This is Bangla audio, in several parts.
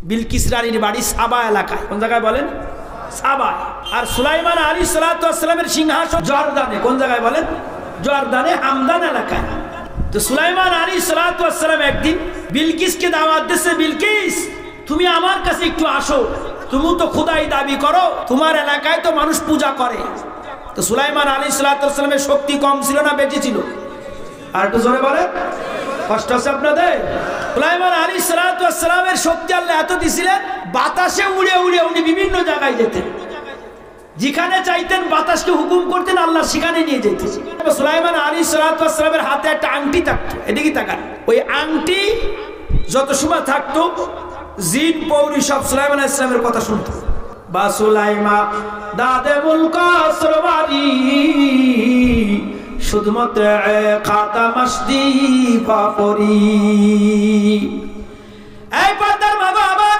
বিলকিস রানীর বাড়ি সাবা এলাকায়। কোন জায়গায় বলেন? সাবা। আর সুলাইমান আলাইহিস সালাতু ওয়াস সালামের সিংহাসন জর্দানে। কোন জায়গায় বলেন? জর্দানে হামদান এলাকায়। তো সুলাইমান আলাইহিস সালাতু ওয়াস সালাম একদিন বিলকিসকে দাওয়াত দিয়েছে, বিলকিস তুমি আমার কাছে একটু আসো, তুমি তো খোদাই দাবি করো, তোমার এলাকায় তো মানুষ পূজা করে। তো সুলাইমান আলাইহিস সালাতু ওয়াস সালামের শক্তি কম ছিল না বেশি ছিল? আর একটু জোরে বলেন, কষ্ট আছে আপনাদের? সুলাইমান আলাইহিস সালাতু ওয়াস সালামের শক্তি আল্লাহ এত দিছিলেন, বাতাসে উড়ে উড়ে উনি বিভিন্ন জায়গায় যেতেন, যেখানে চাইতেন বাতাসকে হুকুম করতেন, আল্লাহ সেখানে নিয়ে যেতেন। সুলাইমান আলাইহিস সালাতু ওয়াস সালামের হাতে একটা আংটি থাকতো, এদিকে তাকান, ওই আংটি যত সময় থাকতো জিন পৌরি সব সুলাইমান আলাইহিস সালামের কথা শুনতো। বা সুলাইমা দাদে মুলক সরবারি শুধুমাত্র খাতা মাসদি পাপরি। এই পর্দার মা বাবা,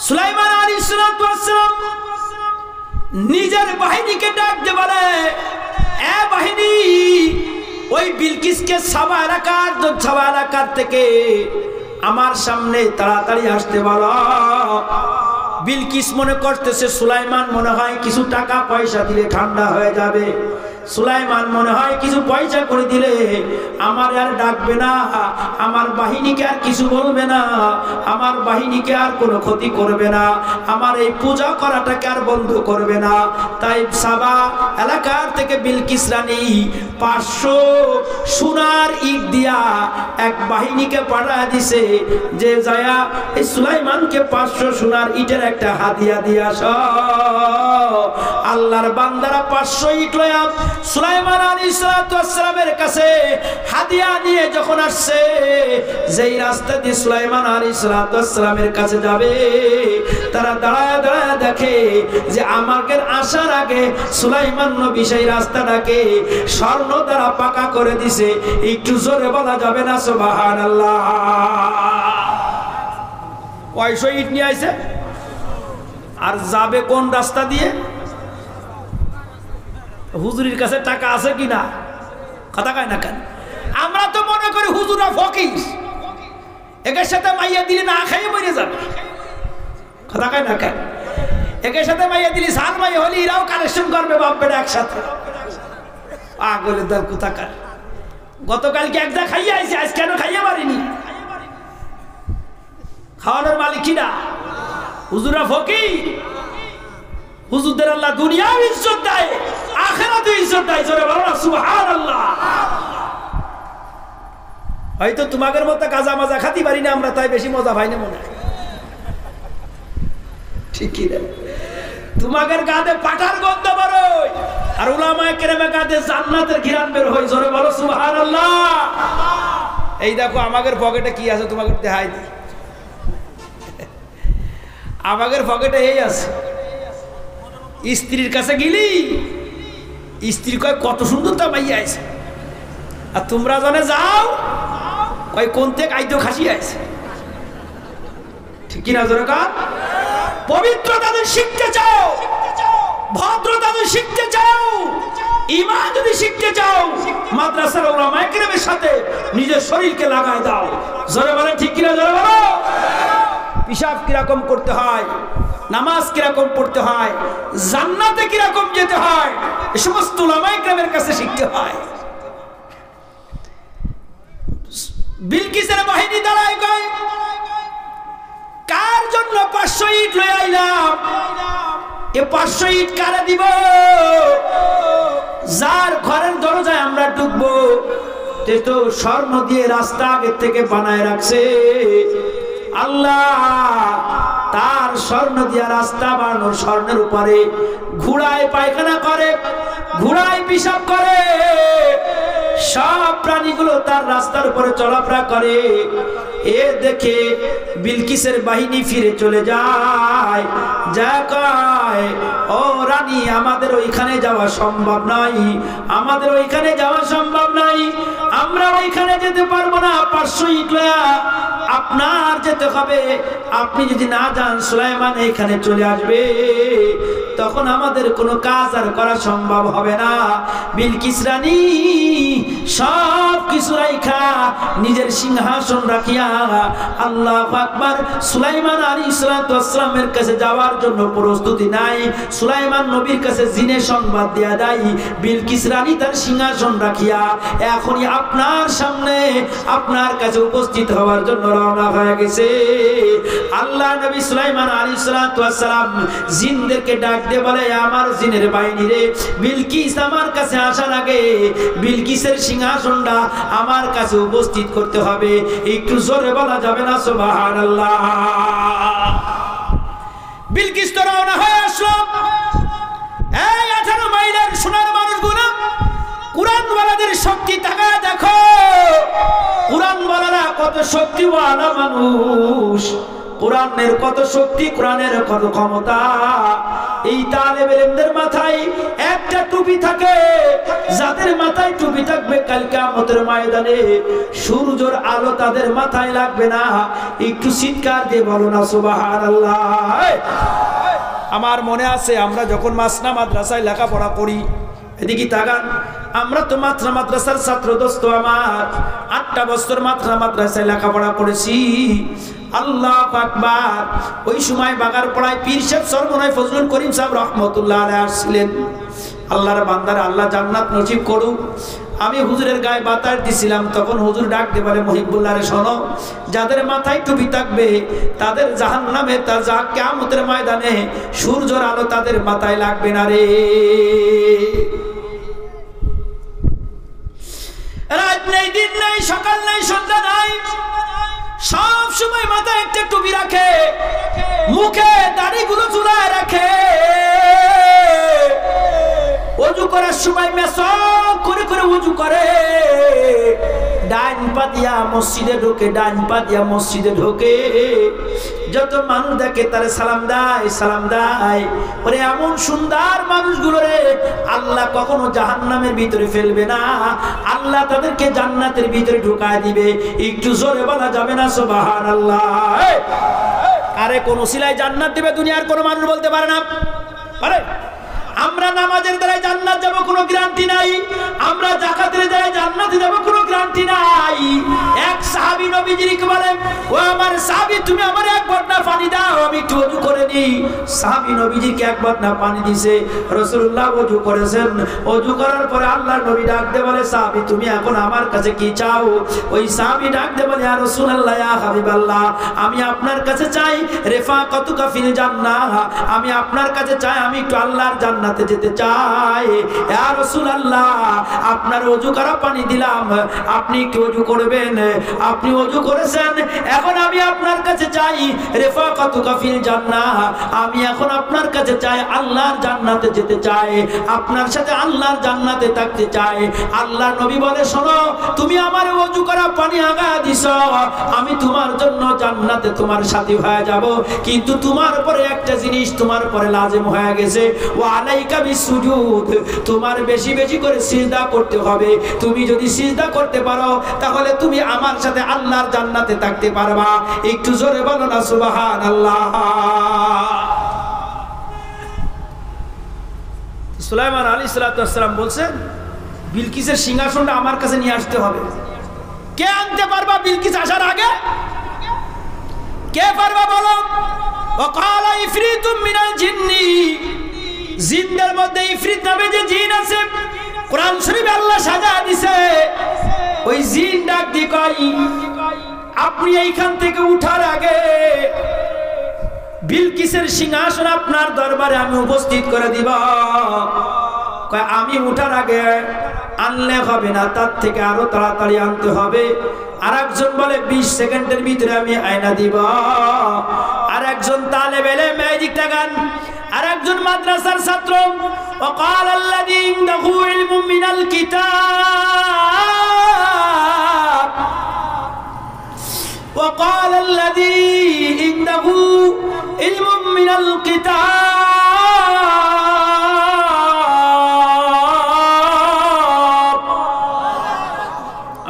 সুলাইমান আলাইহিস সালাতু ওয়াস সালাম নিজের বাহিনীকে ডাক দিয়ে বলে, এ বাহিনী, ওই বিলকিসকে সাবা এলাকার থেকে আমার সামনে তাড়াতাড়ি আসতে বলো। বিলকিস মনে করতেছে সুলাইমান মনে হয় কিছু টাকা পয়সা দিলে ঠান্ডা হয়ে যাবে, সুলাইমান মনে হয় কিছু পয়সা করে দিলে আমার আর ডাকবে না, আমার বাহিনীকে আর কিছু বলবে না, আমার বাহিনীকে আর কোনো ক্ষতি করবে না, আমার এই পূজা করাটাকে আর বন্ধ করবে না। তাই সাবা এলাকার থেকে বিলকিস রানী 500 সোনার ইট দিয়া এক বাহিনীকে পাঠিয়ে দিছে, যে যায়া এই সুলাইমানকে 500 সোনার ইটের একটা হাদিয়া দিয়ে আসো। আল্লাহর বান্দারা 500 ইট লয়া সুলাইমান আলাইহিস সালাতু ওয়াস সালামের কাছে হাদিয়া নিয়ে যখন আসছে, যেই রাস্তা দিয়ে সুলাইমান আলাইহিস সালাতু ওয়াস সালামের কাছে যাবে, তারা দাঁড়ায় দাঁড়ায় দেখে যে আমাদের আসার আগে সুলাইমান নবী সেই রাস্তাটাকে স্বর্ণ দ্বারা পাকা করে দিছে। একটু জোরে বলা যাবে না সুবহানাল্লাহ? 500 ইট নিয়ে আইছে, আর যাবে কোন রাস্তা দিয়ে? হুজুরের কাছে টাকা আছে কিনা কথা কয় না কেন? আমরা তো মনে করি হুজুরা ফকির, একের সাথে মাইয়া দিলে না খাইয়ে মরে যাবে, কথা কয় না কেন? একের সাথে মাইয়া দিলে সার মাই হলে এরাও কালেকশন করবে বাপ বেটা একসাথে। আগলে দর কোথাকার, গতকালকে এক যা খাইয়ে আইছে, আজ কেন খাইয়ে পারিনি? খাওয়ানোর মালিক কিনা? হুজুরা ফকির। হুজুরদের আল্লাহ দুনিয়াও ইজ্জত দেয়, আখিরাতেও ইজ্জত দেয়। জোরে বলো না সুবহানাল্লাহ। হয়তো তোমাদের মতো গাজা মাজা খাতি পারি না আমরা, তাই বেশি মজা পাই না মনে হয়, ঠিক কি? তোমাদের গাতে পাঠার গন্ধ বেরোয়, আর উলামায়ে কেরামের গাতে জান্নাতের ঘ্রাণ বের হয়। জোরে বলো সুবহানাল্লাহ। এই দেখো আমাদের পকেটে কি আছে, তোমাকে দেখাই দিই। আমাদের পকেটে এই আছে। স্ত্রীর কাছে গেলি, স্ত্রী কয় কত সুন্দর তা মাইয়া আছে, আর তোমরা জানে যাও কয় কোন থেকে আইতো খাসি আছে, ঠিক কিনা? জোরে কার? পবিত্রতা যদি শিখতে চাও, ভদ্রতা যদি শিখতে চাও, ঈমান যদি শিখতে চাও, মাদ্রাসার উলামায়ে কেরামের সাথে নিজের শরীরকে লাগায় দাও। জোরে বলে ঠিক কিনা? জোরে বলো। পিশাব কিরকম করতে হয়, নামাজ কিরকম পড়তে হয়, জান্নাতে কিরকম যেতে হয়, এই সমস্ত উলামায়ে কেরামের কাছে শিখতে হয়। বিলকিসের বাহিনী দাঁড়ায় কয়, কার জন্য 500 ইট লয়ে আইলাম? এ 500 ইট কারে দিব? যার ঘরের দরজায় আমরা ঢুকবো, তে তো স্বর্ণ দিয়ে রাস্তা আগে থেকে বানায় রাখছে। আল্লাহ তার স্বর্ণ দিয়া রাস্তা বানানোর, স্বর্ণের উপরে ঘোড়ায় পায়খানা করে, ঘোড়ায় পিশাব করে, সব প্রাণীগুলো তার রাস্তার উপরে চলাফেরা করে। এ দেখে বিলকিসের বাহিনী ফিরে চলে যায়, যা কয়, ও রানী, আমাদের ওইখানে যাওয়া সম্ভব নাই, আমাদের ওইখানে যাওয়া সম্ভব নাই, আমরা ওইখানে যেতে পারবো না। 500 ইট লয়া আপনার যেতে হবে, আপনি যদি না যান সুলাইমান এখানে চলে আসবে, তখন আমাদের কোনো কাজ আর করা সম্ভব হবে না। বিলকিস রানী সব কিছু রাইখা নিজের সিংহাসন রাখিয়া আল্লাহু আকবার। সুলাইমান আলাইহিস সালামের কাছে যাওয়ার জন্য প্রস্তুতি নাই। সুলাইমান নবীর কাছে জিনে সংবাদ দেয়া দেয়, বিলকিস রানী তার সিংহাসন রাখিয়া এখনই আপনার সামনে আপনার কাছে উপস্থিত হওয়ার জন্য রওনা হয়ে গেছে। আল্লাহ নবী সুলাইমান আলাইহিস সালাম জিনদেরকে ডাক দিয়ে বলে, আমার জিনের বাহিনী রে, বিলকিস আমার কাছে আসার আগে বিলকিসের সিংহাসনটা আমার কাছে উপস্থিত করতে হবে। একটু জোরে বলা যাবে না সুবহানাল্লাহ? বিলকিস তো রওনা হয়ে আসলো। এই 18 মাইলের সোনার মানুষগুলো, কুরআনওয়ালাদের শক্তি তাকায় দেখো। কুরআনওয়ালারা কত শক্তিওয়ালা মানুষ, কোরআনের কত শক্তি, কোরআনের কত ক্ষমতা। এই তালেবে ইলমদের মাথায় একটা টুপি থাকে, যাদের মাথায় টুপি থাকবে কাল কিয়ামতের ময়দানে সূর্যের আলো তাদের মাথায় লাগবে না। একটু চিৎকার দিয়ে বলো না সুবহানাল্লাহ? আমার মনে আছে আমরা যখন মাসনা মাদ্রাসায় লেখাপড়া করি, এদিকে তাকান, আমরা তো মাদ্রাসার ছাত্র দোস্ত আমার, 8টা বছর মাদ্রাসায় লেখাপড়া করেছি। আল্লাহু আকবার। ওই সময় বাগারপাড়ায় পীর সাহেব সরমনাই ফজলুল করিম সাহেব রহমতুল্লাহ আলাইহি আসছিলেন। আল্লাহর বান্দারা আল্লাহ জান্নাত নসিব করুক। আমি হুজুরের গায়ে বাতাস দিছিলাম, তখন হুজুর ডাক দিয়ে বলে, মহিবুল্লাহ রে শোনো, যাদের মাথায় টুপি থাকবে তাদের জাহান্নামে কিয়ামতের ময়দানে সূর্যের আলো তাদের মাথায় লাগবে না রে। রাত নেই, দিন নেই, সকাল নেই, সন্ধ্যা নাই, সব সময় মাথায় একটা টুপি রাখে, মুখে দাড়িগুলো ঝুলায় রাখে, ওযু করার সময় মেসক করে করে ওযু করে, ডান পা দিয়া মসজিদে ঢোকে, ডান পা দিয়া মসজিদে ঢোকে। যত মানুষ দেখে তারে সালাম দেয়। ওরে এমন সুন্দর মানুষগুলো রে আল্লাহ কখনো জাহান্নামের ভিতরে ফেলবে না, আল্লাহ তাদেরকে জান্নাতের ভিতরে ঢুকায় দিবে। একটু জোরে বলা যাবে না সুবহানাল্লাহ? আরে কোন ওসিলায় জান্নাত দিবে দুনিয়ার কোনো মানুষ বলতে পারে না? পারে? আমরা নামাজের দ্বারা জান্নাত যাব কোনো গ্যারান্টি নাই, আমরা যাকাতের দ্বারা জান্নাতে যাব কোনো গ্যারান্টি নাই। এক সাহাবী নবীজিকে বলেন, ও আমার সাহাবী, তুমি আমার এক বটনা পানি দাও, আমি একটু ওযু করে নিই। সাহাবী নবীজিকে এক বটনা পানি দিয়েছে, রাসূলুল্লাহ ওযু করেছেন। ওযু করার পরে আল্লাহর নবী ডাক দিয়ে বলে, সাহাবী তুমি এখন আমার কাছে কি চাও? ওই সাহাবী ডাক দিয়ে বলে, ইয়া রাসূলুল্লাহ, ইয়া হাবিবাল্লাহ, আমি আপনার কাছে চাই রেফাকাতুকা ফিল জান্নাহ, আমি আপনার কাছে চাই আমি একটু আল্লাহর জান্নাতে যেতে চাই। ইয়া রাসূলুল্লাহ, আপনার ওযু করা পানি দিলাম, আপনি কি ওযু করবেন? আপনি ওযু করেছেন, এখন আমি আপনার কাছে চাই রেফাকাতুকা ফিল জান্নাহ, আমি এখন আপনার কাছে চাই আল্লাহর জান্নাতে যেতে চাই, আপনার সাথে আল্লাহর জান্নাতে থাকতে চাই। আল্লাহর নবী বলে, শোনো, তুমি আমার ওযু করা পানি আগা দিছো, আমি তোমার জন্য জান্নাতে তোমার সাথী হয়ে যাব, কিন্তু তোমার পরে একটা জিনিস তোমার পরে লাজিম হয়ে গেছে, ওয়া আলাইকা বিসুজুদ, তোমার বেশি বেশি করে সিজদা করতে হবে। তুমি যদি সিজদা করতে পারো তাহলে তুমি আমার সাথে আল্লাহর জান্নাতে থাকতে পারবা। একটু জোরে বলো না সুবহানাল্লাহ? সুলাইমান আলাইহিস সালাম বলছেন, বিলকিসের সিংহাসনটা আমার কাছে নিয়ে আসতে হবে। কে আনতে পারবা বিলকিস আসার আগে? কে পারবা বলো? ওয়াকালা ইফরিতুম মিনাল জিন্নি, জিনদের মধ্যে ইফরিত নামে যে জিন আছে, কোরআন শরীফে আল্লাহ সাজা দিছে, ওই জিন ডাক দি কই, আপনি এইখান থেকে উঠার আগে বিলকিসের সিংহাসন আপনার দরবারে আমি উপস্থিত করে দিব। কয় আমি উঠার আগে আনলে হবে না, তার থেকে আরো তাড়াতাড়ি আনতে হবে। আর একজন বলে 20 সেকেন্ডের ভিতরে আমি আয়না দিব। আর একজন তালেবে ইলম ম্যাজিক টাকান, আর একজন মাদ্রাসার ছাত্র, وقال الذي عنده علم من الكتاب وقال الذي عنده علم من الكتاب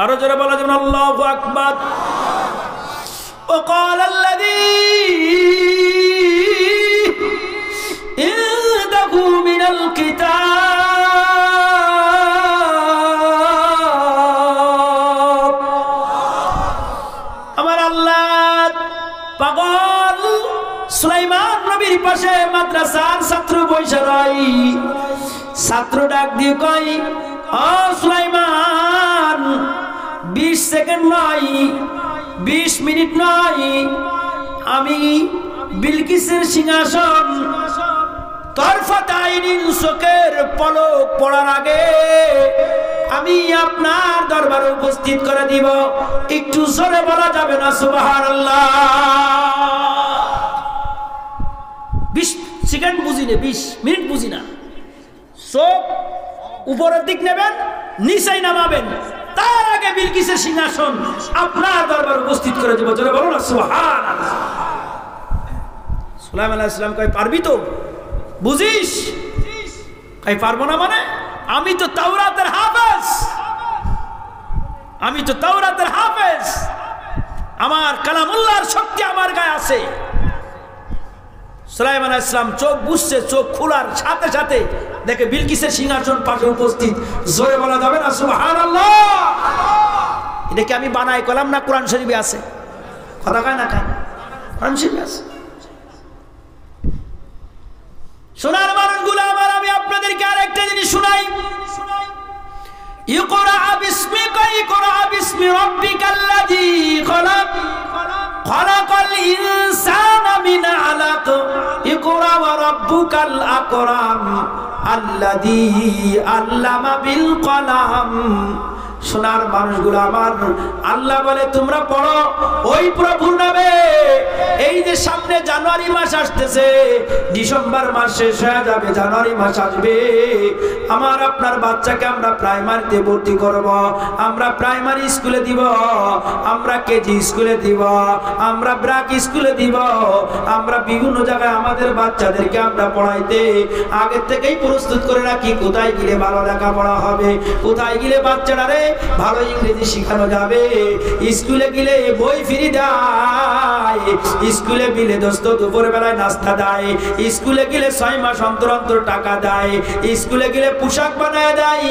আরো জোরে বলা যাবে আল্লাহু আকবার। وقال الذي عنده من الكتاب, আমার সুলাইমান নবীর পাশে মাদ্রাসার ছাত্র বৈশা রয়। ছাত্র ডাক দিয়ে কয়, ও সুলাইমান, 20 সেকেন্ড নয়, 20 মিনিট নয়, আমি বিলকিসের সিংহাসন তরফাতাইনিন চোখের পলক পড়ার আগে আমি আপনার দরবারে উপস্থিত করে দিব। একটু জোরে বলা যাবে না সুবহানাল্লাহ? 20 সেকেন্ড বুঝি না, 20 মিনিট বুঝি না। চোখ উপরের দিক নেবেন, নিচেই নামাবেন, তার আগে বিলকিসের সিংহাসন আপনার দরবারে উপস্থিত করে দিব। জোরে বলো না সুবহানাল্লাহ। সুলাইমান আলাইহিস সালাম কয়, পারবি তো? বুঝিস? কয়, পারবো না মানে? আমি তো তাওরাতের হাফেজ, আমি তো তাওরাতের হাফেজ, আমার কালামুল্লাহর শক্তি আমার গায়ে আছে। সুলাইমান আলাইহিস সালাম চোখ বুঝছে, চোখ খোলার সাথে সাথে দেখে বিলকিসের সিংহাসন পাশে উপস্থিত। জোরে বলা যাবে না সুবহানাল্লাহ? এটা কি আমি বানাই কলাম না কোরআন শরীফে আছে? কথা কয় না কেন? কোরআন শরীফে আছে। সোনার মানুষগুলো আমার, আমি আপনাদেরকে আরেকটা জিনিস শোনাই। ইকরা বিসমিকা, ইকরা বিসমি রাব্বিকাল্লাযী খলাক, খলাকাল ইনসানা মিন আলাক, ইকরা ওয়া রাব্বুকাল আকরাম আল্লাযী আল্লামা বিল কলাম। সোনার মানুষগুলো আমার, আল্লাহ বলে তোমরা পড়ো ওই প্রভুর নামে। এই যে সামনে জানুয়ারি মাস আসতেছে, ডিসেম্বর মাস শেষ হয়ে যাবে, জানুয়ারি মাস আসবে, আমার আপনার বাচ্চাকে আমরা প্রাইমারিতে ভর্তি করব, আমরা প্রাইমারি স্কুলে দিব, আমরা কেজি স্কুলে দিব, আমরা ব্রাক স্কুলে দিব, আমরা বিভিন্ন জায়গায় আমাদের বাচ্চাদেরকে আমরা পড়াইতে আগের থেকেই প্রস্তুত করে রাখি। কোথায় গেলে ভালো লেখাপড়া হবে, কোথায় গেলে বাচ্চারা ভালো ইংরেজি শিখানো যাবে, স্কুলে গেলে বই ফ্রি দেয়, স্কুলে গেলে দোস্ত দুপুর বেলায় নাস্তা দেয়, স্কুলে গেলে 6 মাস অন্তর অন্তর টাকা দেয়, স্কুলে গেলে পোশাক বানায় দেয়,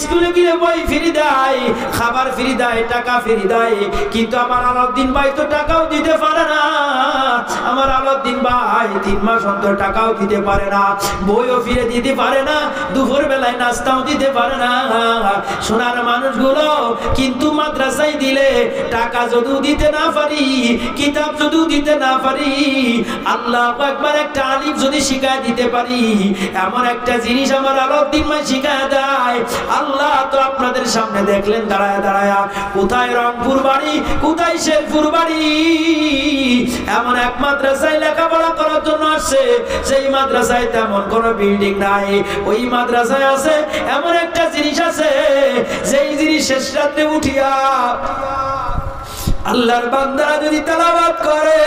স্কুলে গেলে বই ফ্রি দেয়, খাবার ফ্রি দেয়, টাকা ফ্রি দেয়। কিন্তু আমার আলাউদ্দিন ভাই তো টাকাও দিতে পারে না, আমার আলাউদ্দিন ভাই 3 মাস অন্তর টাকাও দিতে পারে না, বইও ফিরে দিতে পারে না, দুপুর বেলায় নাস্তাও দিতে পারে না। সোনার মানুষগুলো কিন্তু মাদ্রাসায় দিলে টাকা যদিও দিতে না পারি, কিতাব যদিও দিতে না পারি, আল্লাহু আকবার একটা আলিফ যদি শিখায় দিতে পারি, এমন একটা জিনিস আমার আলাউদ্দিন ভাই শিখায় দেয়। আল্লাহ তো আপনাদের সামনে দেখলেন দাঁড়ায় দাঁড়ায়, কোথায় রংপুর বাড়ি, কোথায় শেরপুর বাড়ি, এমন এক মাদ্রাসায় লেখাপড়া করার জন্য আসছে, সেই মাদ্রাসায় তেমন কোনো বিল্ডিং নাই, ওই মাদ্রাসায় আছে এমন একটা জিনিস আছে, যেই জিনিস শেষ রাতে উঠিয়া আল্লাহর বান্দারা যদি তেলাওয়াত করে,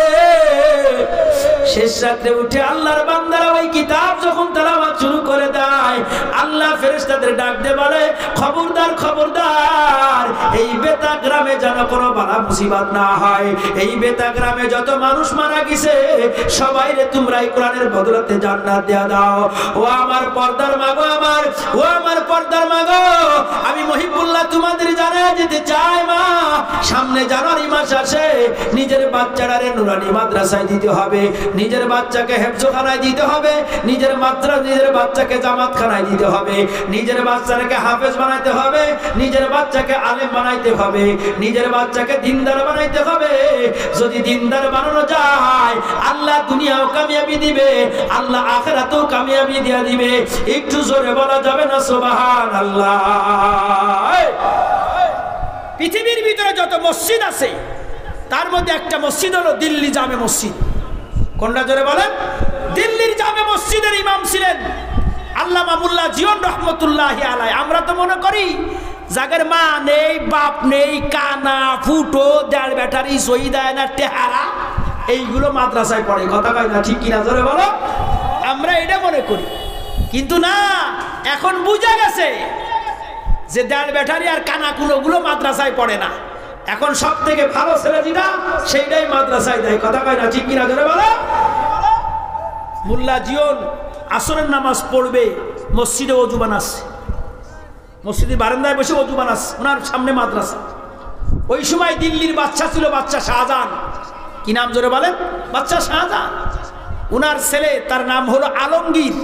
শেষ রাতে উঠে আল্লাহর বান্দারা ওই কিতাব যখন তেলাওয়াত শুরু করে দেয়, আল্লাহ ফেরেশতাদের ডাক দিয়ে বলে, খবরদার খবরদার, এই বেতা গ্রামে যেন কোনো বালা মুসিবত না হয়, এই বেতা গ্রামে যত মানুষ মারা গেছে সবাইরে তোমরা এই কোরআনের বদলতে জান্নাত দেয়া দাও। ও আমার পর্দার মাগো, আমার ও আমার পর্দার মাগো, আমি মহিবুল্লাহ তোমাদের জানায় যেতে চাই, মা সামনে জানুয়ারি মাস আসে, নিজের বাচ্চাটারে নুরানি মাদ্রাসায় দিতে হবে, নিজের বাচ্চাকে হেফজখানায় দিতে হবে, নিজের বাচ্চাকে জামাতখানায় দিতে হবে, নিজের বাচ্চাকে হাফেজ বানাইতে হবে, নিজের বাচ্চাকে আলেম বানাইতে হবে, নিজের বাচ্চাকে দিনদার বানাইতে হবে। যদি দিনদার বানানো যায়, আল্লাহ দুনিয়াও কামিয়াবি দিবে, আল্লাহ আখিরাতেও কামিয়াবি দিয়ে দিবে। একটু জোরে বলা যাবে না সুবহানাল্লাহ? পৃথিবীর ভিতরে যত মসজিদ আছে তার মধ্যে একটা মসজিদ হলো দিল্লি জামে মসজিদ। কোনটা জোরে বলেন? দিল্লির জামে মসজিদের ইমাম ছিলেন আল্লামা মোল্লা জীবন রহমতুল্লাহি আলাইহি। আমরা তো মনে করি যাদের মা নেই, বাপ নেই, কানা ফুটো, দেড় ব্যাটারি, সহিদায়না, টেহারা, এইগুলো মাদ্রাসায় পড়ে। কথা কয় না? ঠিক কিনা জোরে বলো? আমরা এটা মনে করি, কিন্তু না, এখন বুঝা গেছে যে দেড় ব্যাটারি আর কানা কুলোগুলো মাদ্রাসায় পড়ে না। এখন সব থেকে ভালো ছেলে যেটা, সেইটাই মাদ্রাসায় দেয়। কথা কয় না? ঠিক কিনা জোরে বলো? মোল্লা জিয়ন আসরের নামাজ পড়বে, মসজিদে ওযু বানাচ্ছে, মসজিদের বারান্দায় বসে ওযু বানাচ্ছে, ওনার সামনে মাদ্রাসা। ওই সময় দিল্লির বাচ্চা ছিল, বাচ্চা শাহজাহান। কি নাম জোরে বলেন? বাচ্চা শাহজাহান। উনার ছেলে তার নাম হলো আলমগীর।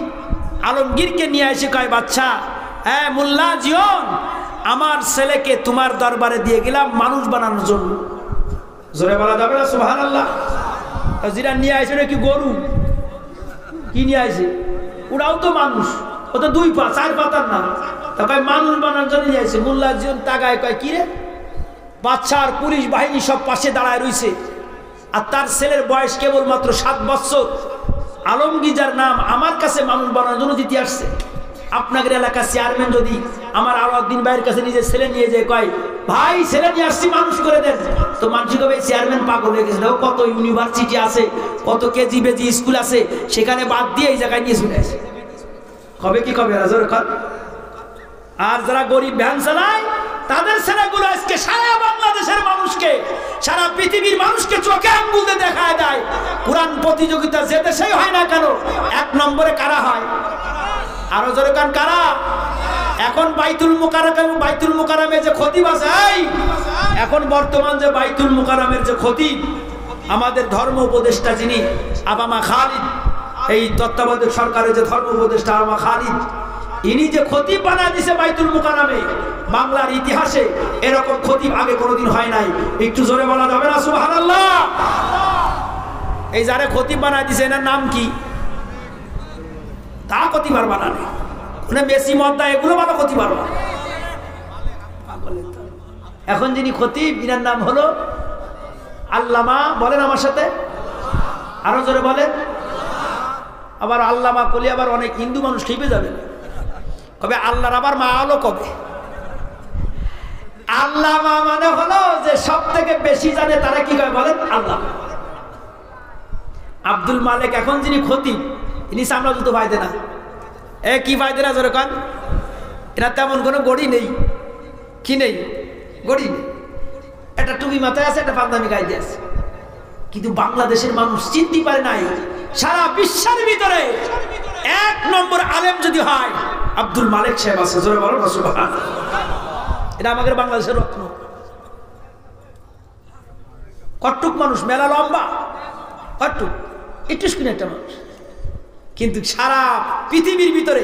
আলমগীরকে নিয়ে এসে কয়, বাচ্চা হ্যাঁ মোল্লা জিয়ন, আমার ছেলেকে তোমার দরবারে দিয়ে গেলাম মানুষ বানানোর জন্য। জোরে বলা যাবে না সুবহানাল্লাহ? যেটা নিয়ে আসে কি গরু? কি নিয়ে আসে? ওরাও তো মানুষ, ও তো 2 পা 4 পাতার না, তা কয় মানুষ বানানোর জন্য নিয়ে আসে। মোল্লা জিয়ন তাকায়, কয় কি রে? বাচ্চা আর পুলিশ বাহিনী সব পাশে দাঁড়ায় রয়েছে, আর তার ছেলের বয়স কেবলমাত্র 7 বছর। আলমগীর যার নাম আমার কাছে মানুষ বানানোর জন্য দিতে আসছে। আপনাদের এলাকার চেয়ারম্যান যদি আমার আলাউদ্দিন ভাইয়ের কাছে নিজের ছেলে নিয়ে যায়, কয় ভাই ছেলে নিয়ে আসছি মানুষ করে দেন, তো মানুষ কবে চেয়ারম্যান পাগল হয়ে গেছে। কত ইউনিভার্সিটি আছে, কত কেজি বেজি স্কুল আছে, সেখানে বাদ দিয়ে এই জায়গায় নিয়ে চলে আসে। কবে কি কবে? আর যারা গরিব ভ্যান চালায় তাদের ছেলেগুলো আজকে সারা বাংলাদেশের মানুষকে, সারা পৃথিবীর মানুষকে চোখে আঙ্গুল দিয়ে দেখায় দেয়। কোরআন প্রতিযোগিতা যে দেশেই হয় না কেন, 1 নম্বরে কারা হয়? আরো জোরে কান, কারা? এখন বাইতুল মুকাররমে যে খতিব আছে, এখন বর্তমান যে বাইতুল মুকাররমের যে খতিব, আমাদের ধর্ম উপদেষ্টা যিনি আবামা খালিদ, এই তত্ত্বাবধায়ক সরকারের যে ধর্ম উপদেষ্টা আবামা খালিদ, ইনি যে খতিব বানায় দিছে বাইতুল মুকাররমে, বাংলার ইতিহাসে এরকম খতিব আগে কোনোদিন হয় নাই। একটু জোরে বলা যাবে না সুবহানাল্লাহ? এই যারা খতিব বানায় দিছে এনার নাম কি? তা খতিবার বানানে মানে মেসি মদ্দা এগুলো ভালো খতিবার বানায়। এখন যিনি খতিব, ইনার নাম হলো আল্লামা, বলেন আমার সাথে, আরো জোরে বলেন। আবার আল্লামা কলি আবার অনেক হিন্দু মানুষ খেপে যাবে, কবে আল্লাহর আবার মা আলো কবে? আল্লামা মানে হলো যে সব থেকে বেশি জানে, তারা কি কয় বলেন? আল্লাহ। আব্দুল মালিক এখন যিনি খতিব, ইনি চামড়া জুতো পাইতে না। কি পাইতে না জোরে কান? এরা তেমন কোনো গড়ি নেই, কি নেই? গড়ি নেই। একটা টুপি মাথায় আছে, একটা পাঞ্জাবি গাইতে আছে, কিন্তু বাংলাদেশের মানুষ চিনতে পারে নাই সারা বিশ্বের ভিতরে 1 নম্বর আলেম যদি হয় আব্দুল মালিক সাহেব আছে। জোরে বলো না সুবহানাল্লাহ? এটা আমাদের বাংলাদেশের রত্ন। কটুক মানুষ, মেলা লম্বা, কটুক একটু শুনে একটা মানুষ, কিন্তু সারা পৃথিবীর ভিতরে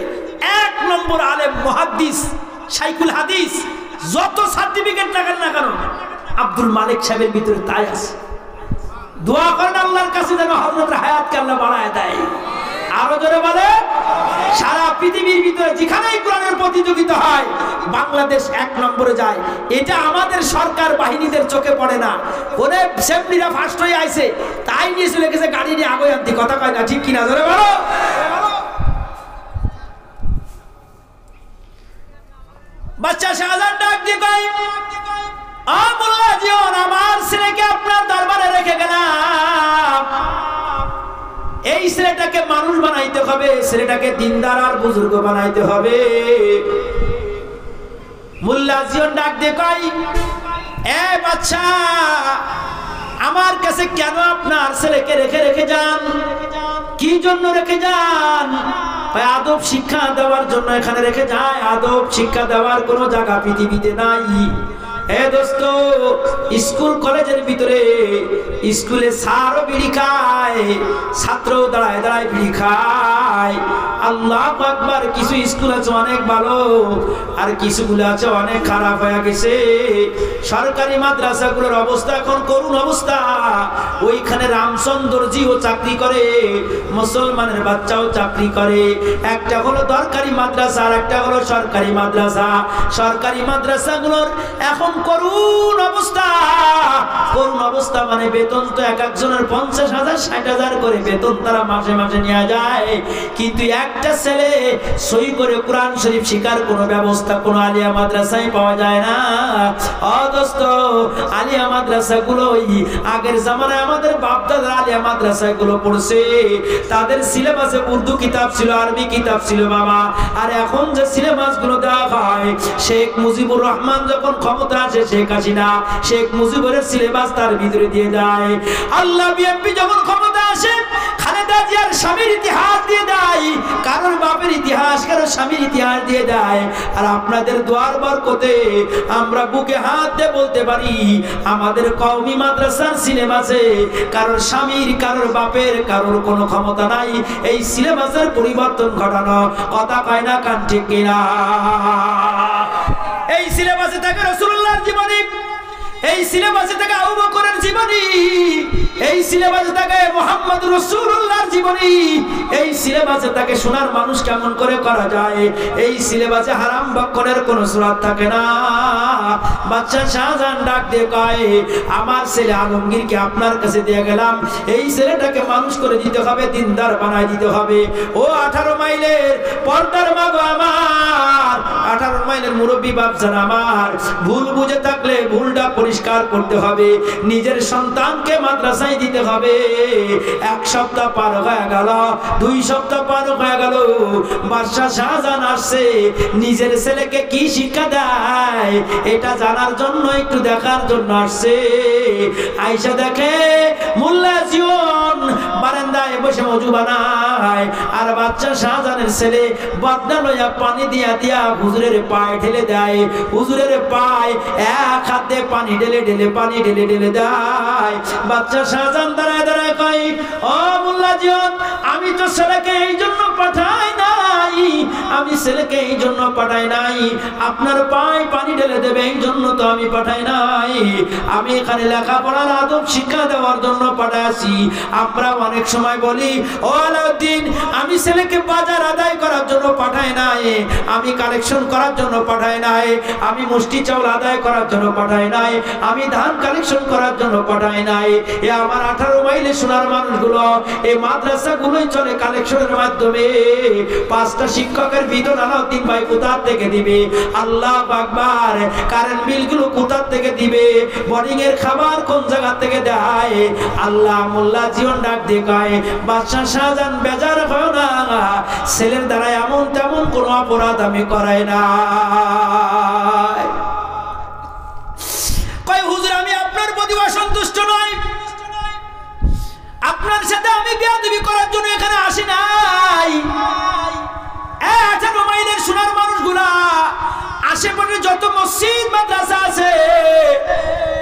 1 নম্বর আলেম, মুহাদ্দিস, শাইখুল হাদিস, যত সার্টিফিকেট লাগান না কেন আব্দুল মালিক সাহেবের ভিতরে তাই আছে। দোয়া করেন আল্লাহর কাছে যেন হযরতের হায়াতকে আল্লাহ বাড়ায় দেয়। আরো জোরে বলে, সারা পৃথিবীর ভিতরে যেখানেই কোরআনের প্রতিযোগিতা হয় বাংলাদেশ 1 নম্বরে যায়। এটা আমাদের সরকার বাহিনীদের চোখে পড়ে না। ওরে সেমনিরা ফার্স্ট হয়ে আইছে, তাই নিয়ে চলে গেছে গাড়ি নিয়ে আগে আনতে, কথা কয় না, ঠিক কিনা? জোরে বলো। বাচ্চা শাহজাহান ডাক দিয়ে কয়, মোল্লা জিয়ন, আমার ছেলেকে আপনার দরবারে রেখে গেলাম, এই ছেলেটাকে মানুষ বানাইতে হবে, ছেলেটাকে দিনদার আর বুজুর্গ বানাইতে হবে। মোল্লা জিয়ন ডাক দিয়ে কয়, বাচ্চা, আমার কাছে কেন আপনার ছেলেকে রেখে যান? কি জন্য রেখে যান? আদব শিক্ষা দেওয়ার জন্য এখানে রেখে যায়। আদব শিক্ষা দেওয়ার কোনো জায়গা পৃথিবীতে নাই। দোস্ত, স্কুল কলেজের ভিতরে স্কুলে স্যারও বিড়ি খায়, ছাত্রও দাঁড়ায় দাঁড়ায় বিড়ি খায়। আল্লাহু আকবার। কিছু স্কুল আছে অনেক ভালো, আর কিছুগুলো আছে অনেক খারাপ হয়ে গেছে। সরকারি মাদ্রাসাগুলোর অবস্থা এখন করুণ অবস্থা। ওইখানে রামচন্দ্রজিও চাকরি করে, মুসলমানের বাচ্চাও চাকরি করে। একটা হলো দরকারি মাদ্রাসা আর একটা হলো সরকারি মাদ্রাসা। সরকারি মাদ্রাসাগুলোর এখন করুণ অবস্থা। করুণ অবস্থা মানে বেতন তো এক একজনের 50,000 60,000 করে বেতন তারা মাসে মাসে নিয়ে যায়, কিন্তু একটা ছেলে সই করে কোরআন শরীফ শিখার কোনো ব্যবস্থা কোনো আলিয়া মাদ্রাসায় পাওয়া যায় না। দোস্ত, আলিয়া মাদ্রাসাগুলো আগের জামানায় আমাদের বাপদাদার আলিয়া মাদ্রাসাগুলো পড়ছে, তাদের সিলেবাসে উর্দু কিতাব ছিল, আরবি কিতাব ছিল বাবা। আর এখন যে সিলেবাসগুলো দেওয়া হয়, শেখ মুজিবুর রহমান যখন ক্ষমতা আসে, শেখ হাসিনা শেখ মুজিবের সিলেবাস তার ভিতরে দিয়ে দেয়। আল্লাহ বিএনপি যখন ক্ষমতা আসে, খালেদা জিয়ার স্বামীর ইতিহাস দিয়ে দেয়, কারোর বাপের ইতিহাস ইতিহাস কারো স্বামীর ইতিহাস দিয়ে দেয়। আর আপনাদের দোয়ার বরকতে আমরা বুকে হাত দিয়ে বলতে পারি আমাদের কওমি মাদ্রাসার সিলেবাসে কারোর স্বামীর, কারোর বাপের, কারোর কোনো ক্ষমতা নাই এই সিলেবাসের পরিবর্তন ঘটানো। কথা কয় না কান ঠিক কিনা? এই সিলেবাসে থাকে রাসূলুল্লাহর জীবনী, এই সিলেবাসে থাকে আবু বকরের জীবনী, এই সিলেবাসে থাকে মুহাম্মদ রাসূলুল্লাহর জীবনী, এই সিলেবাসে থাকে সোনার মানুষ কেমন করে করা যায়। এই সিলেবাসে হারাম বক্ষণের কোন সূরা থাকে না। বাদশা শাহজাহান ডাক দিয়ে কয় আমার ছেলে আলমগীরকে আপনার কাছে দিয়ে গেলাম, এই ছেলেটাকে মানুষ করে দিতে হবে, দিনদার বানায় দিতে হবে। ও 18 মাইলের পর্দার মা গো আমার, 18 মাইলের মুরব্বী বাপজান আমার, ভুল বুঝে থাকলে ভুলটা পরিষ্কার করতে হবে, নিজের সন্তানকে মাদ্রাসায় দিতে হবে। 1 সপ্তাহ পার হয়ে গেল, 2 সপ্তাহ পার হয়ে গেল, বাদশা শাহজাহান আসছে নিজের ছেলেকে কি শিক্ষা দেয় এটা জানার জন্য, একটু দেখার জন্য আসছে। আয়েশা দেখে মোল্লা জিয়ন বারান্দায় বসে ওযু বানায়, আর বাদশা শাহজাহানের ছেলে বদনা লইয়া পানি দিয়া দিয়া হুজুরের পায়ে ঢেলে দেয়। হুজুরের পায়ে এক হাতে পানি ঢেলে ঢেলে পানি ঢেলে ঢেলে দেয়। বাদশা শাহজাহান দাঁড়ায় দাঁড়ায় কয় ও মোল্লা জিয়ন, আমি তো ছেলেকে এই জন্য পাঠাই নাই, আমি ছেলেকে এই জন্য পাঠাই নাই, আপনার পায়ে পানি ঢেলে দেবে এই জন্য তো আমি পাঠাই নাই, আমি এখানে লেখাপড়ার আদব শিক্ষা দেওয়ার জন্য পাঠাইছি। আমরা অনেক সময় বলি ও আলাউদ্দিন, আমি ছেলেকে বাজার আদায় করার জন্য পাঠাই নাই, আমি কালেকশন করার জন্য পাঠাই নাই, আমি মুষ্টি চাউল আদায় করার জন্য পাঠাই নাই, আমি ধান কালেকশন করার জন্য পাঠাই নাই। এ আমার 18 মাইলে সোনার মানুষগুলো এই মাদ্রাসাগুলোই চলে কালেকশনের মাধ্যমে। 5টা শিক্ষকের বেতন আলাউদ্দিন ভাই কোথা থেকে দিবে? আল্লাহু আকবার। কারেন্ট বিলগুলো কোথা থেকে দিবে? বোর্ডিং এর খাবার কোন জায়গা থেকে দেয়? আল্লাহ মোল্লা জীবন ডাক দিয়ে কয় বাদশা শাহজাহান বেজার হয় না, ছেলের দ্বারা এমন তেমন কোনো অপরাধ আমি করাই না। কয় হুজুর আমি আপনার প্রতি অসন্তুষ্ট নই, আপনার সাথে আমি বেয়াদবি করার জন্য এখানে আসি নাই। 18 মাইলের সোনার মানুষগুলা আশেপাশে যত মসজিদ মাদ্রাসা আছে,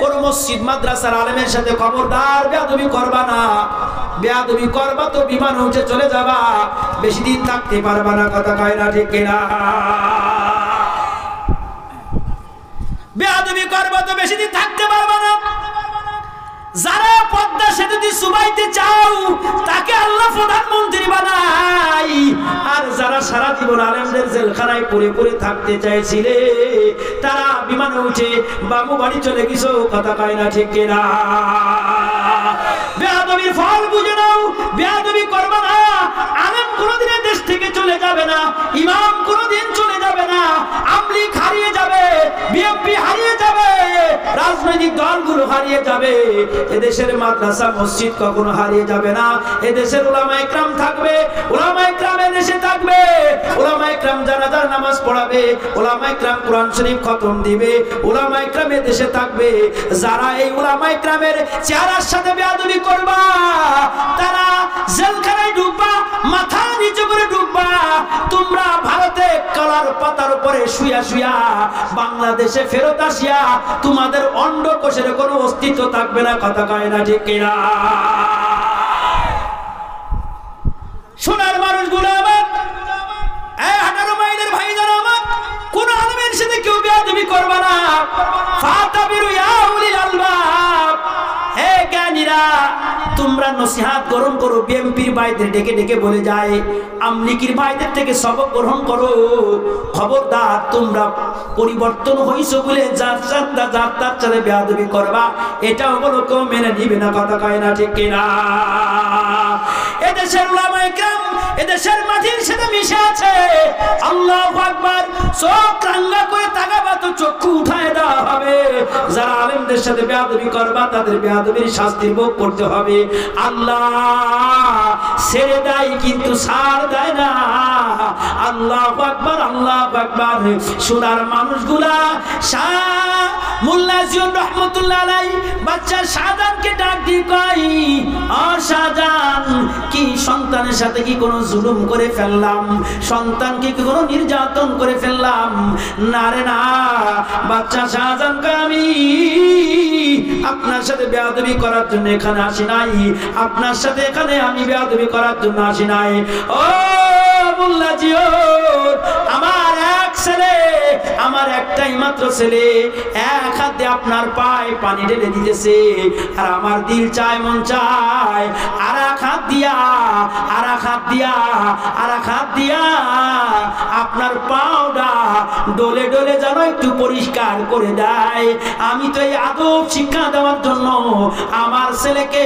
কোন মসজিদ মাদ্রাসার আলেমের সাথে খবরদার বেয়াদবি করবা না। বেয়াদবি করবা তো বিমান উঠে চলে যাবা, বেশি দিন থাকতে পারবা না। কথা কয় না ঠিক কিনা? বেয়াদবি করবা তো বেশি দিন থাকতে পারবা না। যারা পদ্মা সেতু দিয়ে চুবাইতে চাও তাকে আল্লাহ প্রধানমন্ত্রী বানায়, আর যারা সারা জীবন আলেমদের জেলখানায় পড়ে পড়ে থাকতে চাইছিলে তারা বিমানে উঠে বাবু বাড়ি চলে গেছো। কথা কয় না ঠিক কিনা? বেয়াদবির ফল বুঝে নাও, বেয়াদবি করবে না। আলেম কোনোদিন দেশ থেকে চলে যাবে না, ইমাম কোনোদিন চলে যাবে না, আমলিগ হারিয়ে যাবে, বিএনপি হারিয়ে যাবে, রাজনৈতিক দলগুলো হারিয়ে যাবে, এদেশের মাদ্রাসা মসজিদ কখনো হারিয়ে যাবে না। এদেশের উলামা ইকরাম থাকবে, উলামা ইকরাম এদেশে থাকবে, উলামা ইকরাম জানাজার নামাজ পড়াবে, উলামা ইকরাম কোরআন শরীফ খতম দিবে, উলামা ইকরাম এদেশে থাকবে। যারা এই উলামা ইকরামের চেহারার সাথে বেয়াদবি করবা তারা জেলখানায় ঢুকবা, মাথা নিচু করে ঢুকবা। তোমরা ভারতে কলার পাতার উপরে শুয়া শুয়া বাংলাদেশে ফেরত আসিয়া তোমাদের অন্ডকোষের কোনো অস্তিত্ব থাকবে না। কথা কয় না ঠিক কিনা? সোনার মানুষগুলো আমার, 18 মাইলের ভাই যারা আমার, কোন আলেমের সাথে কেউ বেয়াদবি করবে না। ফাতাবিরু ইয়া উলিল আলবাব, হে জ্ঞানীরা তোমরা নসিহত গ্রহণ করো। বিএনপির ভাইদের ডেকে ডেকে বলে যায়, আমলিকির ভাইদের থেকে সবক গ্রহণ করো। খবরদার তোমরা পরিবর্তন হইছো বলে যার তার সাথে বেয়াদবি করবা, এটাও বলো কেউ মেনে নিবে না। কথা কয় না ঠিক কিনা? এদেশের উলামা ইকরাম এদেশের মাটির সাথে মিশে আছে। আল্লাহু আকবার। চোখ রাঙ্গা করে তাকাবা তো চক্ষু উঠায় দেওয়া হবে। যারা আলেমদের সাথে বেয়াদবি করবা তাদের বেয়াদবির শাস্তি ভোগ করতে হবে। আল্লাহ ছেড়ে দেয় কিন্তু ছাড় দেয় না। আল্লাহু আকবার, আল্লাহু আকবার। সোনার মানুষগুলা মোল্লা জিয়র রহমতুল্লাহ আলাইহি বাচ্চা শাহজাহানকে ডাক দিয়ে কয়, ও শাহজাহান, কি সন্তানের সাথে কি কোনো জুলুম করে ফেললাম? সন্তানকে কি কোনো নির্যাতন করে ফেললাম? না রে না। বাচ্চা শাহজাহান কয়, আমি আপনার সাথে বেয়াদবি করার জন্য এখানে আসি নাই, আপনার সাথে এখানে আমি বেয়াদবি করার জন্য আসি নাই। ও মোল্লা জিয়র, আমার এক ছেলে, আমার একটাই মাত্র ছেলে, এক হাতে আপনার পায়ে পানি ঢেলে দিতেছে, আর আমার দিল চায়, মন চায় আর এক হাত দিয়া, আর এক হাত দিয়া, আর এক হাত দিয়া আপনার পাওটা ডলে ডলে যেন একটু পরিষ্কার করে দেয়। আমি তো এই আদব শিক্ষা দেওয়ার জন্য আমার ছেলেকে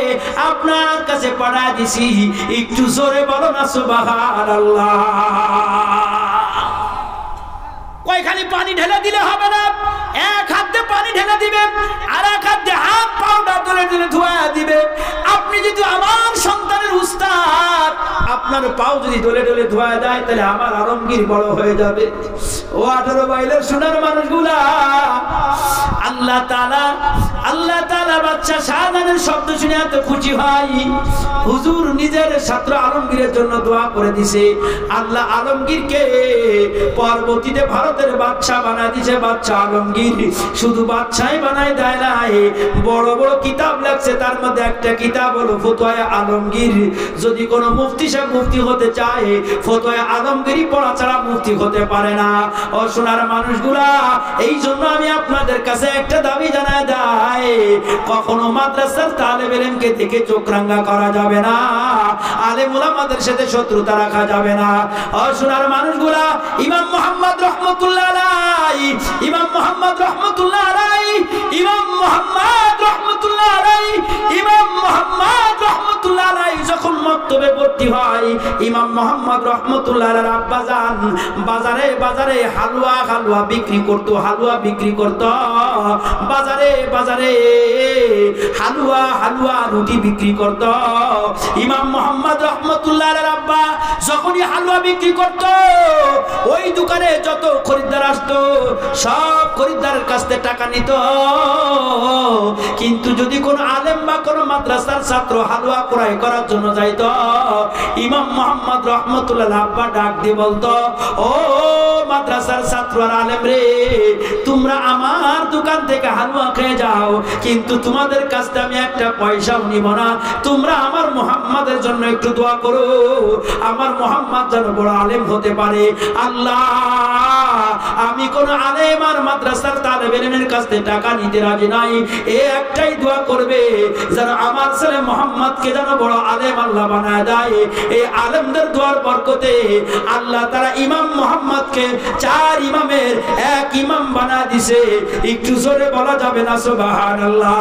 আপনার কাছে পাঠায় দিছি। একটু জোরে বলো না সুবহানাল্লাহ। কয়খানি পানি ঢেলে দিলে হবে না, এক হাত দিয়ে পানি ঢেলে দিবে, আর এক হাত দিয়ে হাত পাউডা ডলে ডলে ধোয়া দিবে। আপনি যদি আমার সন্তানের উস্তাদ, আপনার পাও যদি ডলে ডলে ধোয়া দেয়, তাহলে আমার আলমগীর বড় হয়ে যাবে। ও 18 মাইলের সোনার মানুষগুলা, আল্লাহ তাআলা বাচ্চা শাহজাহানের শব্দ শুনে এত খুশি হয়, হুজুর নিজের ছাত্র আলমগীরের জন্য দোয়া করে দিছে। আল্লাহ আলমগীরকে পরবর্তীতে ভারতের বাদশা বানায় দিছে। বাচ্চা আলমগীর শুধু বাদশাই বানায় দেয় নাই, বড় বড় কিতাব লেখছে, তার মধ্যে একটা কিতাব হলো ফতোয়া আলমগীর। যদি কোনো মুফতি সাহেব মুফতি হতে চায়, ফতোয়া আলমগীরই পড়া ছাড়া মুফতি হতে পারে না। ও সোনার মানুষগুলা, এই জন্য আমি আপনাদের কাছে একটা দাবি জানায় দেয়, কখনো মাদ্রাসার তালেব ইলমকে দেখে চোখ রাঙা করা যাবে না, আলেম ওলামাদের সাথে শত্রুতা রাখা যাবে না। ও সোনার মানুষগুলা, ইমাম মুহাম্মদ রহমতুল্লাহ আলাইহি, ইমাম মুহাম্মদ রহমতুল্লাহ আলাইহি, ইমাম মুহাম্মদ রহমতুল্লাহ আলাইহি, ইমাম মুহাম্মদ রহমতুল্লাহ আলাইহি যখন মক্তবে ভর্তি হয়, ইমাম মুহাম্মদ রহমতুল্লাহ আলাইহির আব্বা যান বাজারে বাজারে হালুয়া বিক্রি করতো, হালুয়া বিক্রি করতো বাজারে বাজারে, হালুয়া রুটি বিক্রি করতো। ইমাম মুহাম্মদ রহমতুল্লাহ আলাইহির আব্বা যখনই হালুয়া বিক্রি করতো, ওই দোকানে যত খরিদ্দার আসতো সব খরিদ্দারের কাছ থেকে টাকা নিত। কিন্তু যদি কোন আলেম বা কোন মাদ্রাসার ছাত্র হালুয়া ক্রয় করার জন্য যাইতো, ইমাম মুহাম্মদ রহমতুল্লাহ আব্বা ডাক দিয়ে বলতো, ও মাদ্রাসার ছাত্র আর আলেম রে, তোমরা আমার দোকান থেকে হালুয়া খেয়ে যাও, কিন্তু তোমাদের কাছ থেকে আমি একটা পয়সাও নিব না। তোমরা আমার মুহাম্মাদের জন্য একটু দোয়া করো, আমার মুহাম্মদ যেন বড় আলেম হতে পারে। আল্লাহ, আমি কোন আলেম আর মাদ্রাসার তালেব ইলমের কাছ থেকে টাকা নিতে রাজি নাই, এই একটাই দোয়া করবে যেন আমার ছেলে মুহাম্মদকে যেন বড় আলেম আল্লাহ বানায় দেয়। এই আলেমদের দোয়ার বরকতে আল্লাহ তাআলা ইমাম মুহাম্মদকে 4 ইমামের এক ইমাম বানায় দিছে। একটু জোরে বলা যাবে না সুবহানাল্লাহ?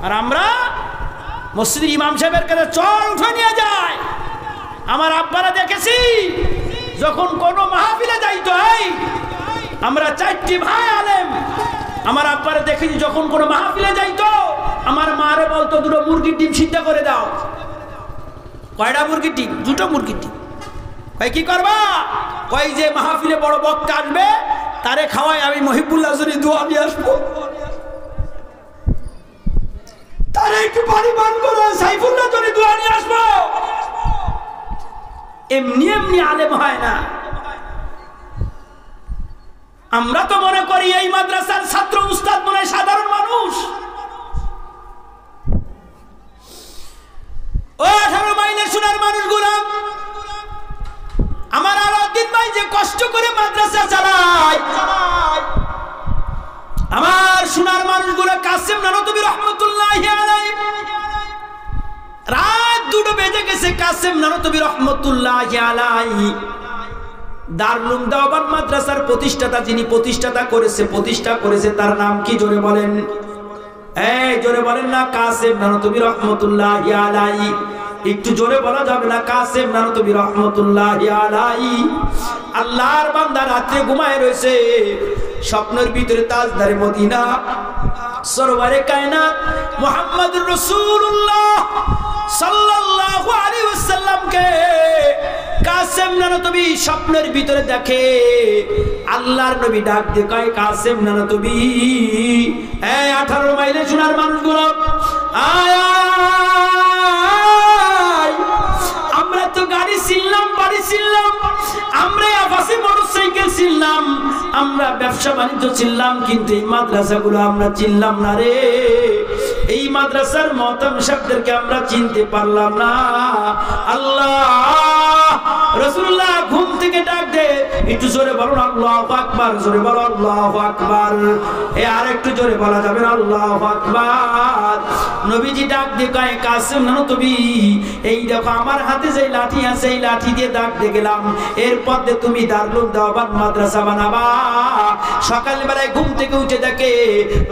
আর আমরা মসজিদের ইমাম সাহেবের কাছে চল উঠে নিয়ে যায়। আমার আব্বারা দেখেছি যখন কোন মাহফিলে যাইতো, আমরা 4টি ভাই আলেম, আমার আব্বারে দেখেছি যখন কোন মাহফিলে যাইতো, আমার মারে বলতো 2টো মুরগির ডিম সিদ্ধ করে দাও। কয়টা মুরগির ডিম? 2টো মুরগির ডিম। কয় কি করবা? কয় যে মাহফিলে বড় বক্তা আসবে তারে খাওয়াই, আমি মহিবুল্লাহ জন্য দোয়া নিয়ে আসবো, তারে একটু পানি পান করো, সাইফুল্লাহ জন্য দোয়া নিয়ে আসবো। এমনি এমনি আলেম হয় না। আমরা তো মনে করি এই মাদ্রাসার ছাত্র উস্তাদ মনে হয় সাধারণ মানুষ। ও 18 মাইলের সোনার মানুষগুলো, আমার আলাউদ্দিন ভাই যে কষ্ট করে মাদ্রাসা চালায়, আমার সোনার মানুষগুলো কাসেম নানতুবি রহমতুল্লাহি আলাইহি, রাত 2টো বেজে গেছে, কাসেম নানতুবি রহমতুল্লাহি আলাইহি দারুল দেওবন্দ মাদ্রাসার প্রতিষ্ঠাতা, যিনি প্রতিষ্ঠা করেছে তার নাম কি? জোরে বলেন, এই জোরে বলেন না, কাসেম নানতুবি রহমতুল্লাহি আলাইহি। একটু জোরে বলা যাবে না? কাসেম নানতুবি রহমতুল্লাহি আলাইহি। আল্লাহর বান্দা রাতে ঘুমায় রয়েছে, স্বপ্নের ভিতরে তাজদারে মদিনা সরওয়ারে কায়নাত মুহাম্মদুর রাসূলুল্লাহ সাল্লাল্লাহু আলাইহি ওয়াসাল্লামকে কাসেম নবী স্বপ্নের ভিতরে দেখে আল্লাহর নবী ডাক দিয়ে কয় কাসেম নবী, এই 18 মাইলে সোনার মানুষগুলো আয়, আমরা তো গাড়ি ছিলাম, বাড়ি ছিলাম, আমরা আবাসে মোটরসাইকেল ছিলাম, আমরা ব্যবসা বাণিজ্য ছিলাম, কিন্তু এই মাদ্রাসাগুলো আমরা চিনলাম না রে। এই মাদ্রাসার মহতাম সাহেবদেরকে আমরা চিনতে পারলাম না। আল্লাহ রাসূলুল্লাহ ঘুম থেকে ডাক দে, একটু জোরে বলুন আল্লাহু আকবার, জোরে বলো আল্লাহু আকবার। আর একটু জোরে বলা যাবে না আল্লাহু আকবার। নবীজি ডাক দিয়ে কয় কাসেম নবী, এই দেখো আমার হাতে যে লাঠি আছে, এই লাঠি দিয়ে ডাক দিয়ে গেলাম, এরপর দিয়ে তুমি দারুল দেওবান মাদ্রাসা বানাবা। সকালবেলায় ঘুম থেকে উঠে দেখে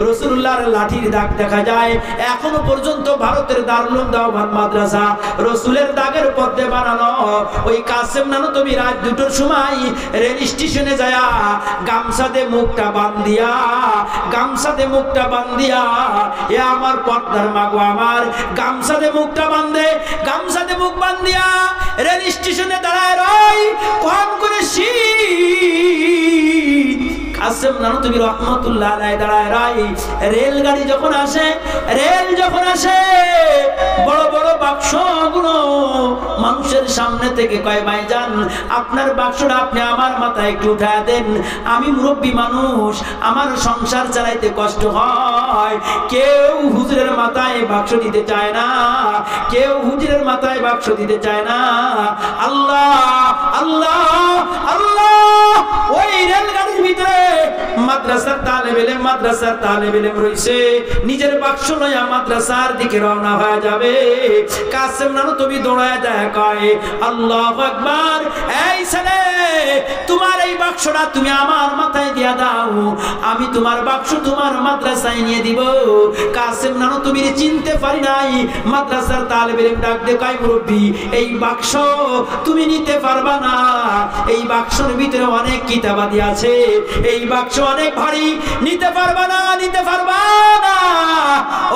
রাসূলুল্লাহর লাঠির দাগ দেখা যায়। এখনো পর্যন্ত ভারতের দারুল দেওবান মাদ্রাসা রাসূলের দাগের পথে বানানো। ওই কাসেম নবী রাত 2টার সময় রেল স্টেশনে যায় গামছাতে মুখটা বান্ধিয়া, গামছাতে মুখটা বান্ধিয়া, এ আমার পর্দার মাগো আমার, গামছাতে মুখটা বান্ধে, গামছাতে মুখ বান্ধিয়া রেল স্টেশনে দাঁড়ায় রয় কম করে শীত। কাসেম নবী রাহমাতুল্লাহ আলাইহি দাঁড়ায় রয়। রেলগাড়ি যখন আসে, রেল যখন আসে, বড় বড় বাক্সগুলো মানুষের সামনে থেকে কয় ভাইজান আপনার বাক্সটা আপনি আমার মাথায় একটু উঠায় দেন, আমি মুরব্বী মানুষ, আমার সংসার চালাইতে কষ্ট হয়। কেউ হুজুরের মাথায় বাক্স দিতে চায় না, কেউ হুজুরের মাথায় বাক্স দিতে চায় না। আল্লাহ আল্লাহ আল্লাহ। ওই রেলগাড়ির ভিতরে মাদ্রাসার তালেব ইলম রইছে, নিজের বাক্স লইয়া মাদ্রাসার দিকে রওনা হয়ে যাবে। কাসেম নবী দৌড়ায় যায় কয় আল্লাহু আকবার, এই ছেলে তোমার এই বাক্সটা তুমি আমার মাথায় দিয়া দাও, আমি তোমার বাক্স তোমার মাদ্রাসায় নিয়ে দিব। কাসেম নবীর চিনতে পারি নাই। মাদ্রাসার তালেব ইলম ডাক দিয়ে কয় মুরব্বি, এই বাক্স তুমি নিতে পারবা না, এই বাক্সের ভিতরে অনেক কিতাবাদি আছে, এই বাক্স অনেক ভারী, নিতে পারবা না, নিতে পারবা না।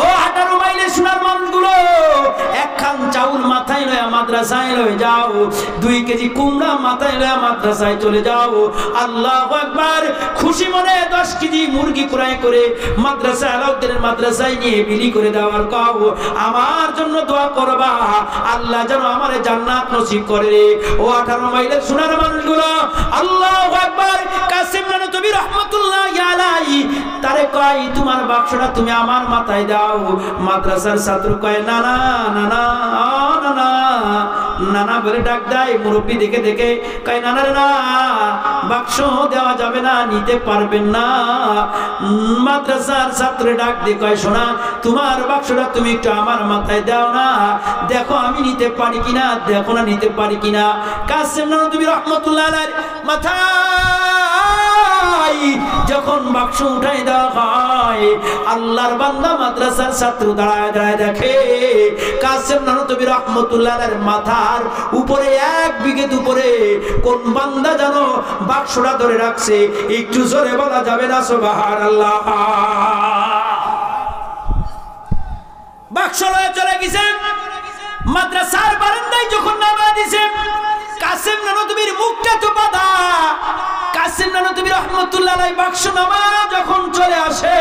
ও 18 মাইলে সোনার মানুষগুলো, একখান চাউল মাথায় লয়া মাদ্রাসায় লয়ে যাও, 2 কেজি কুমড়া মাথায় লয়া মাদ্রাসায় চলে যাও। আল্লাহু আকবার। খুশি মনে 10 কেজি মুরগি ক্রয় করে মাদ্রাসা আলাউদ্দিনের মাদ্রাসায় নিয়ে বিলি করে দেওয়ার কও, আমার জন্য দোয়া করবা আল্লাহ যেন আমারে জান্নাত নসিব করে। ও 18 মাইলের সোনার মানুষগুলো আল্লাহু আকবার। কাসেম নবী রাহমাতুল্লাহি আলাইহি তারে কয় তোমার বাক্সটা তুমি আমার মাথায় দাও। মাদ্রাসার ছাত্র কয় না না না না না না না না বলে ডাক দেয়। মুরব্বি দেখে দেখে কয় না না না, বাক্স দেওয়া যাবে না, নিতে পারবেন না। মাদ্রাসার ছাত্র ডাক দিয়ে কয় শোনা, তোমার বাক্সটা তুমি একটু আমার মাথায় দাও না, দেখো আমি নিতে পারি কিনা, দেখো না নিতে পারি কিনা। কাসেম নবী রাহমাতুল্লাহ আলাইহি মাথা যখন বাক্স উঠাই দেওয়া হয়, আল্লাহর বান্দা মাদ্রাসার ছাত্র দাঁড়ায় দাঁড়ায় দেখে কাসেম নবী রাহমাতুল্লাহ আলাইহির মাথার উপরে 1 বিঘত উপরে কোন বান্দা যেন বাক্সটা ধরে রাখছে। একটু জোরে বলা যাবে না সুবহানাল্লাহ। বাক্স লয়ে চলে গেছে, মাদ্রাসার বারান্দায় যখন নামা দিছে, কাসেম নবীর মুখটা তো বাঁধা। কাসেম নবী রাহমাতুল্লাহ আলাইহি বাক্স নামা যখন চলে আসে,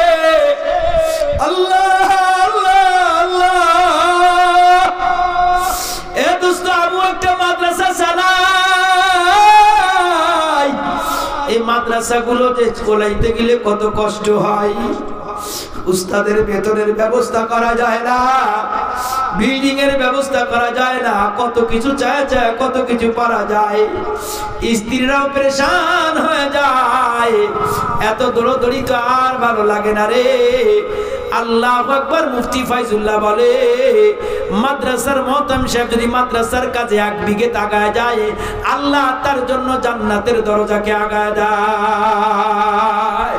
আল্লাহ আল্লাহ আল্লাহ। এ দোস্ত আমু একটা মাদ্রাসা চালাই, এই মাদ্রাসাগুলো যে চলাইতে গেলে কত কষ্ট হয়। উস্তাদের বেতনের ব্যবস্থা করা যায় না, বিল্ডিং এর ব্যবস্থা করা যায় না, কত কিছু চায় চায় কত কিছু পারা যায়। স্ত্রীরাও পরেশান হয়ে যায়, এত দৌড়দৌড়ি তো আর ভালো লাগে না রে। আল্লাহু আকবার। মুফতি ফাইজুল্লাহ বলে মাদ্রাসার মহতাম সাহেব যদি মাদ্রাসার কাজে 1 বিঘে আগায় যায়, আল্লাহ তার জন্য জান্নাতের দরজাকে আগায় দেয়।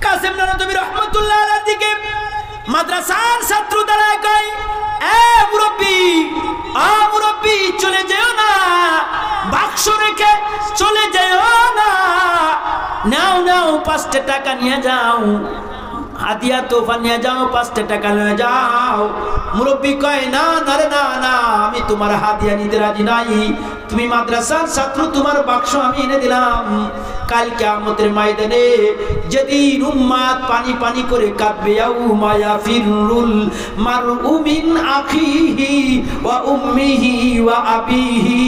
কাসেম নবী রাহমাতুল্লাহ আলাইহির দিকে মাদ্রাসার ছাত্র দাঁড়ায় কয়, এ মুরব্বি, মুরব্বি চলে যেও না, বাক্স রেখে চলে যেও না, নাও নাও 5টা টাকা নিয়ে যাও, হাদিয়া তোফা নিয়ে যাও, 5টা টাকা নিয়ে যাও। মুরব্বি কয় না না রে না না, আমি তোমার হাদিয়া নিতে রাজি নাই, তুমি মাদ্রাসার ছাত্র, তোমার বাক্স আমি এনে দিলাম। কাল কিয়ামতের ময়দানে যেদিন উম্মাত পানি পানি করে কাঁদবে, ইয়াউমা ইয়াফিরুল মারউ মিন আখিহি ওয়া উম্মিহি ওয়া আবিহি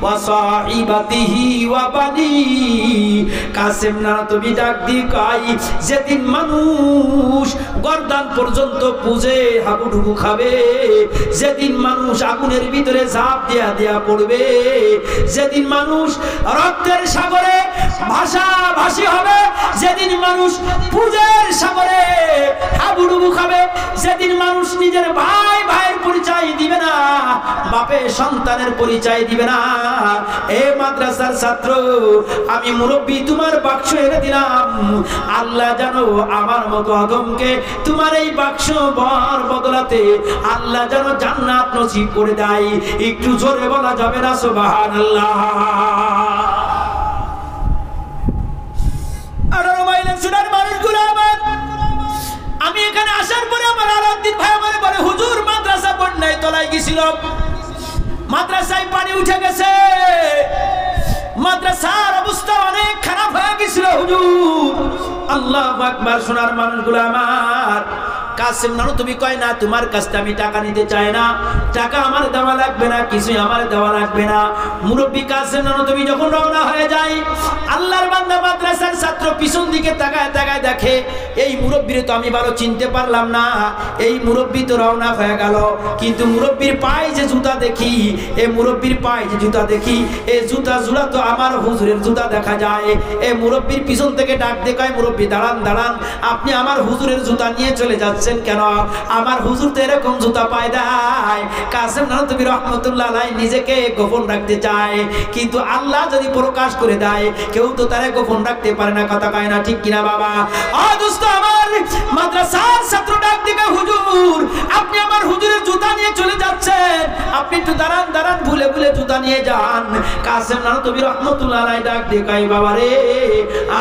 ওয়া সাহিবাতিহি ওয়া বানি। কাসেম নানতবি ডাক দিয়ে কয়, যেদিন মানুষ গর্দান পর্যন্ত পুজে হাবুডুবু খাবে, যেদিন মানুষ আগুনের ভিতরে ঝাঁপ দিয়া দিয়া পড়বে, যেদিন মানুষ রক্তের সাগরে ভাষাভাষী হবে, যেদিন মানুষ পূজের সাগরে হাবুডুবু খাবে, যেদিন মানুষ নিজের ভাই ভাইয়ের পরিচয় দিবে না, বাপে সন্তানের পরিচয় দিবে না। এ মাদ্রাসার ছাত্র, আমি মুরব্বী তোমার বাক্স এনে দিলাম। আল্লাহ জানো আমার মতো আদমকে তোমার এই বাক্স বর বদলাতে আল্লাহ যেন জান্নাত নসিব করে দেয়। একটু জোরে বলা যাবে না সুবহানাল্লাহ? 18 মাইলের সোনার মানুষগুলো আমার, আমি এখানে আসার পরে আমার আলাউদ্দিন ভাই আমারে বলে, হুজুর মাদ্রাসা বন্যায় তলায় গেছিল, মাদ্রাসায় পানি উঠে গেছে, মাদ্রাসার অবস্থা অনেক খারাপ হয়ে গেছিল হুজুর। আল্লাহু আকবার। সোনার মানুষগুলো আমার, কাসেম নানতবি কয় না, তোমার কাছ থেকে আমি টাকা নিতে চাই না, টাকা আমার দেওয়া লাগবে না, কিছুই আমার দেওয়া লাগবে না। মুরব্বী কাসেম নানতবি যখন রওনা হয়ে যায়, আল্লাহর বান্দা মাদ্রাসার ছাত্র পিছন দিকে তাকায় তাকায় দেখে, এই মুরব্বীরে তো আমি ভালো চিনতে পারলাম না, এই মুরব্বী তো রওনা হয়ে গেল। কিন্তু মুরব্বীর পায়ে যে জুতা দেখি, এই মুরব্বীর পায়ে যে জুতা দেখি, এই জুতা জোড়া তো আমার হুজুরের জুতা দেখা যায়। এই মুরব্বীর পিছন থেকে ডাক দেখায়, মুরব্বী দাঁড়ান দাঁড়ান, আপনি আমার হুজুরের জুতা নিয়ে চলে যাচ্ছেন কেন? আমার হুজুর তো এরকম জুতা পায় দেয়। কাসেম নানতবি রাহমাতুল্লাহ আলাইহি নিজেকে গোপন রাখতে চায়, কিন্তু আল্লাহ যদি প্রকাশ করে দেয়, কেউ তো তারে গোপন রাখতে পারে না। কথা কয় না, ঠিক কিনা বাবা? ও দোস্ত আমার, মাদ্রাসার ছাত্র ডাক দিবে, হুজুর আপনি আমার হুজুরের জুতা নিয়ে চলে যাচ্ছেন, আপনি একটু দাঁড়ান দাঁড়ান, ভুলে ভুলে জুতা নিয়ে যান। কাসেম নানতবি রাহমাতুল্লাহ আলাইহি ডাক দিয়ে কয়, বাবা রে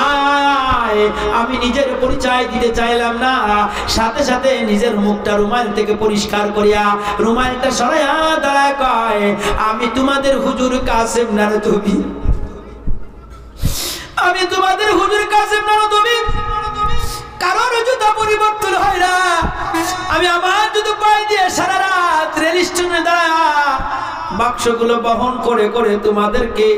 আয়, আমি নিজের পরিচয় দিতে চাইলাম না, সাথে সাথে নিজের মুখটা রুমাল থেকে পরিষ্কার করিয়া রুমালটা সরাইয়া দাঁড়ায় কয়, আমি তোমাদের হুজুর কাসেম নানতবি, আমি তোমাদের হুজুর কাসেম নানতবি। কারোর জুতা পরিবর্তন হয় না, আমি আমার জুতো পায়ে দিয়ে সারা রাত রেল স্টেশনে দাঁড়া বাক্সগুলো বহন করে করে তোমাদেরকে,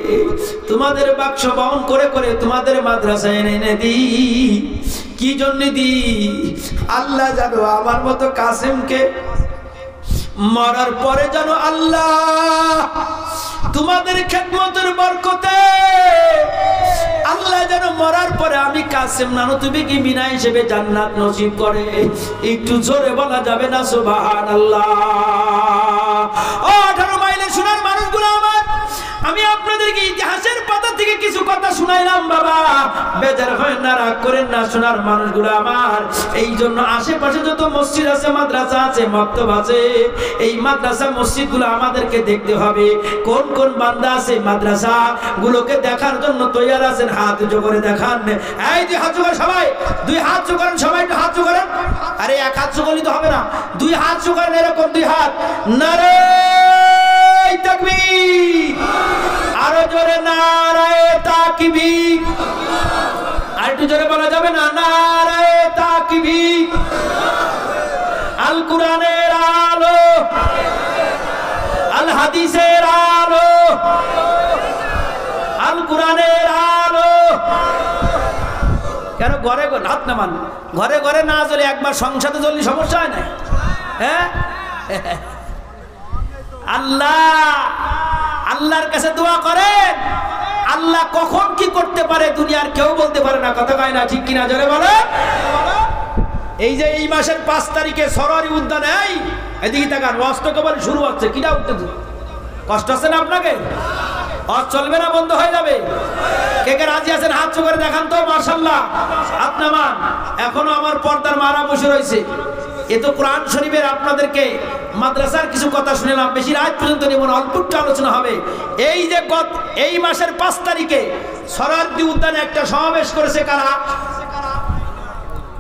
তোমাদের বাক্স বহন করে করে তোমাদের মাদ্রাসায় এনে দিই। কি জন্য দিই আল্লাহ জানো। আমার মতো কাসেমকে মরার পরে জানো আল্লাহ তোমাদের খেদমতের বরকতে আল্লাহ যেন মরার পরে আমি কাসেম নানতবিকে বিনা হিসেবে জান্নাত নসিব করে। একটু জোরে বলা যাবে না সুবহানাল্লাহ? ও 18 মাইলের সোনার মানুষগুলো আমার, আমি আপনাদেরকে ইতিহাসের পাতা থেকে কিছু কথা শুনাইলাম বাবা, বেজার হয় না, রাগ করেন না সোনার মানুষগুলো আমার। এই জন্য আশেপাশে যত মসজিদ আছে, মাদ্রাসা আছে, মক্তব আছে, এই মাদ্রাসা মসজিদগুলো আমাদেরকে দেখতে হবে। কোন কোন বান্দা আছে মাদ্রাসা গুলোকে দেখার জন্য তৈয়ার আছেন? হাত উঁচু করে দেখান। এই দুই হাত উঁচু করেন সবাই, দুই হাত উঁচু করেন সবাই, একটু হাত উঁচু করেন। আরে এক হাত উঁচু করলে তো হবে না, দুই হাত উঁচু করেন, এরকম দুই হাত। নারে তাকবীর, আরো জোরে নারায়ে তাকবীর, আর একটু জোরে বলা যাবে না? নারায়ে তাকবীর। আল কোরআনের আলো, আল হাদিসের আলো, আল কোরআনের আলো। কেন ঘরে হাত নামান, ঘরে ঘরে না জ্বলে একবার সংসারে জ্বললে সমস্যা হয় না? হ্যাঁ, আল্লাহর কাছে দোয়া করেন, আল্লাহ কখন কি করতে পারে দুনিয়ার কেউ বলতে পারে না। কথা কয় না, ঠিক কিনা? জোরে বলো। এই যে এই মাসের 5 তারিখে সরোয়ারি উদ্যানে, এদিকে তাকান, অষ্টকবল শুরু হচ্ছে। কিনা উঠতেছে, কষ্ট আছে না আপনাকে? চলবে না, বন্ধ হয়ে যাবে। কে কে রাজি আছেন হাত চোখ করে দেখান তো। মাশাআল্লাহ, হাত নামান। এখনো আমার পর্দার মারা বসে রয়েছে। এ তো কোরআন শরীফের আপনাদেরকে মাদ্রাসার কিছু কথা শুনলাম, বেশি রাত পর্যন্ত নেব না, অল্প একটু আলোচনা হবে। এই যে এই মাসের 5 তারিখে সরোয়ারদি উদ্যানে একটা সমাবেশ করেছে কারা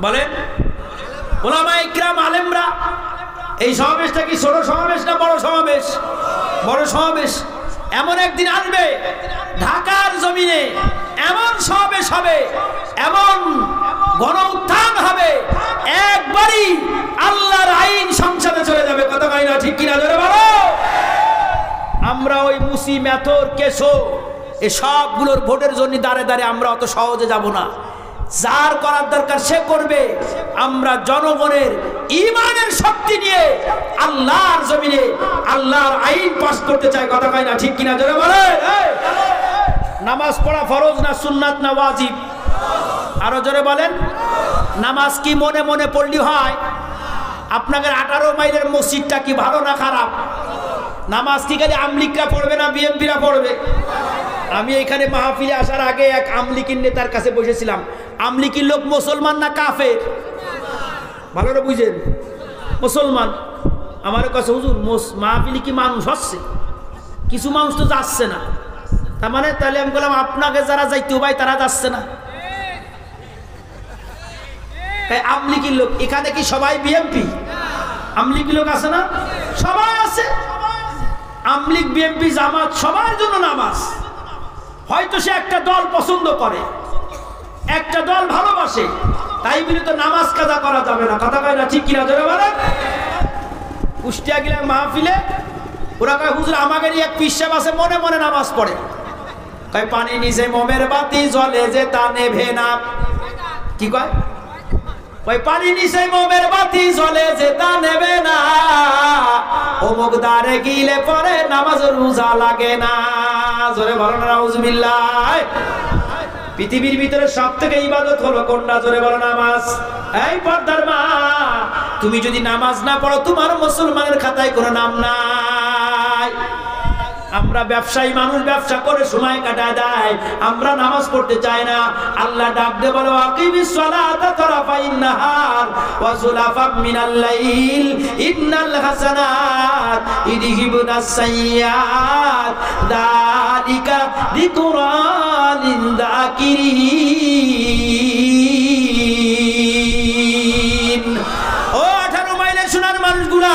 বলেন? ওলামায়ে ইকরাম, আলেমরা। এই সমাবেশটা কি ছোট সমাবেশ না বড় সমাবেশ? বড় সমাবেশ। এমন একদিন আসবে ঢাকার জমিনে এমন সমাবেশ হবে, এমন গণ উত্থান হবে, একবারই আল্লাহর আইন সংসদে চলে যাবে। কথা কয় না ঠিক কিনা জোরে বলো। আমরা ওই মুসি মেথর কেশো এই সবগুলোর ভোটের জন্য দাঁড়ে দাঁড়ে আমরা অত সহজে যাব না। যার করার দরকার সে করবে। আমরা জনগণের ঈমানের শক্তি নিয়ে আল্লাহর জমিনে আল্লাহর আইন পাস করতে চাই। কথা কয় না ঠিক কিনা জোরে বলে। নামাজ পড়া ফরজ না সুন্নাত না ওয়াজিব? আরো জোরে বলেন। নামাজ কি মনে মনে পড়লি হয়? আপনাদের 18 মাইলের মসজিদটা কি ভালো না খারাপ? নামাজ কি খালি আমলিকরা পড়বে না বিএমপিরা পড়বে? আমি এখানে মাহফিলে আসার আগে এক আমলিকির নেতার কাছে বসেছিলাম। আমলিকির লোক মুসলমান না কাফের? ভালো করে বুঝেন। মুসলমান। আমার কাছে হুজুর মাহফিলে কি মানুষ হচ্ছে? কিছু মানুষ তো যাচ্ছে না। তার মানে তাহলে আমি বললাম আপনাকে যারা যাইতে ভাই তারা যাচ্ছে না। তাই আমলিকির লোক এখানে কি সবাই বিএমপি? আমলিকি লোক আছে না? সবাই আছে। আমলিক বিএমপি জামাত সবার জন্য নামাজ। হয়তো সে একটা দল পছন্দ করে, একটা দল ভালোবাসে, তাই বলে তো নামাজ কাজা করা যাবে না। কথা কয় না ঠিক কিনা জোরে বলেন। কুষ্টিয়া গেলাম মাহফিলে, ওরা কয় হুজুর আমাদের এক পিসাব আছে মনে মনে নামাজ পড়ে। কয় পানি নিচে মোমের বাতি জ্বলে যে তা নেভে না। কি কয়? ওই পানি নিচে মোমের বাতি জ্বলে যে তা নেবে না। অমুক দ্বারে গিলে পরে নামাজ রোজা লাগে না। জোরে বলো না নাউজুবিল্লাহ। পৃথিবীর ভিতরে সবথেকে ইবাদত হলো কোনটা? জোরে বলো নামাজ। এই পর্দার মা, তুমি যদি নামাজ না পড়ো তোমার মুসলমানের খাতায় কোনো নাম নাই। আমরা ব্যবসায়ী মানুষ, ব্যবসা করে সময় কাটায় দেয়, আমরা নামাজ পড়তে চাই না। আল্লাহ ডাক দে বলো আকিমিস সালাতা তারাফাইন নাহার ওয়া যুলাফাম মিনাল লাইল ইন্নাল হাসানাত ইযহিবুনাস সাইয়্যাত যালিকা যিকরা লিল যাকিরিন। ও 18 মাইলের সোনার মানুষগুলা,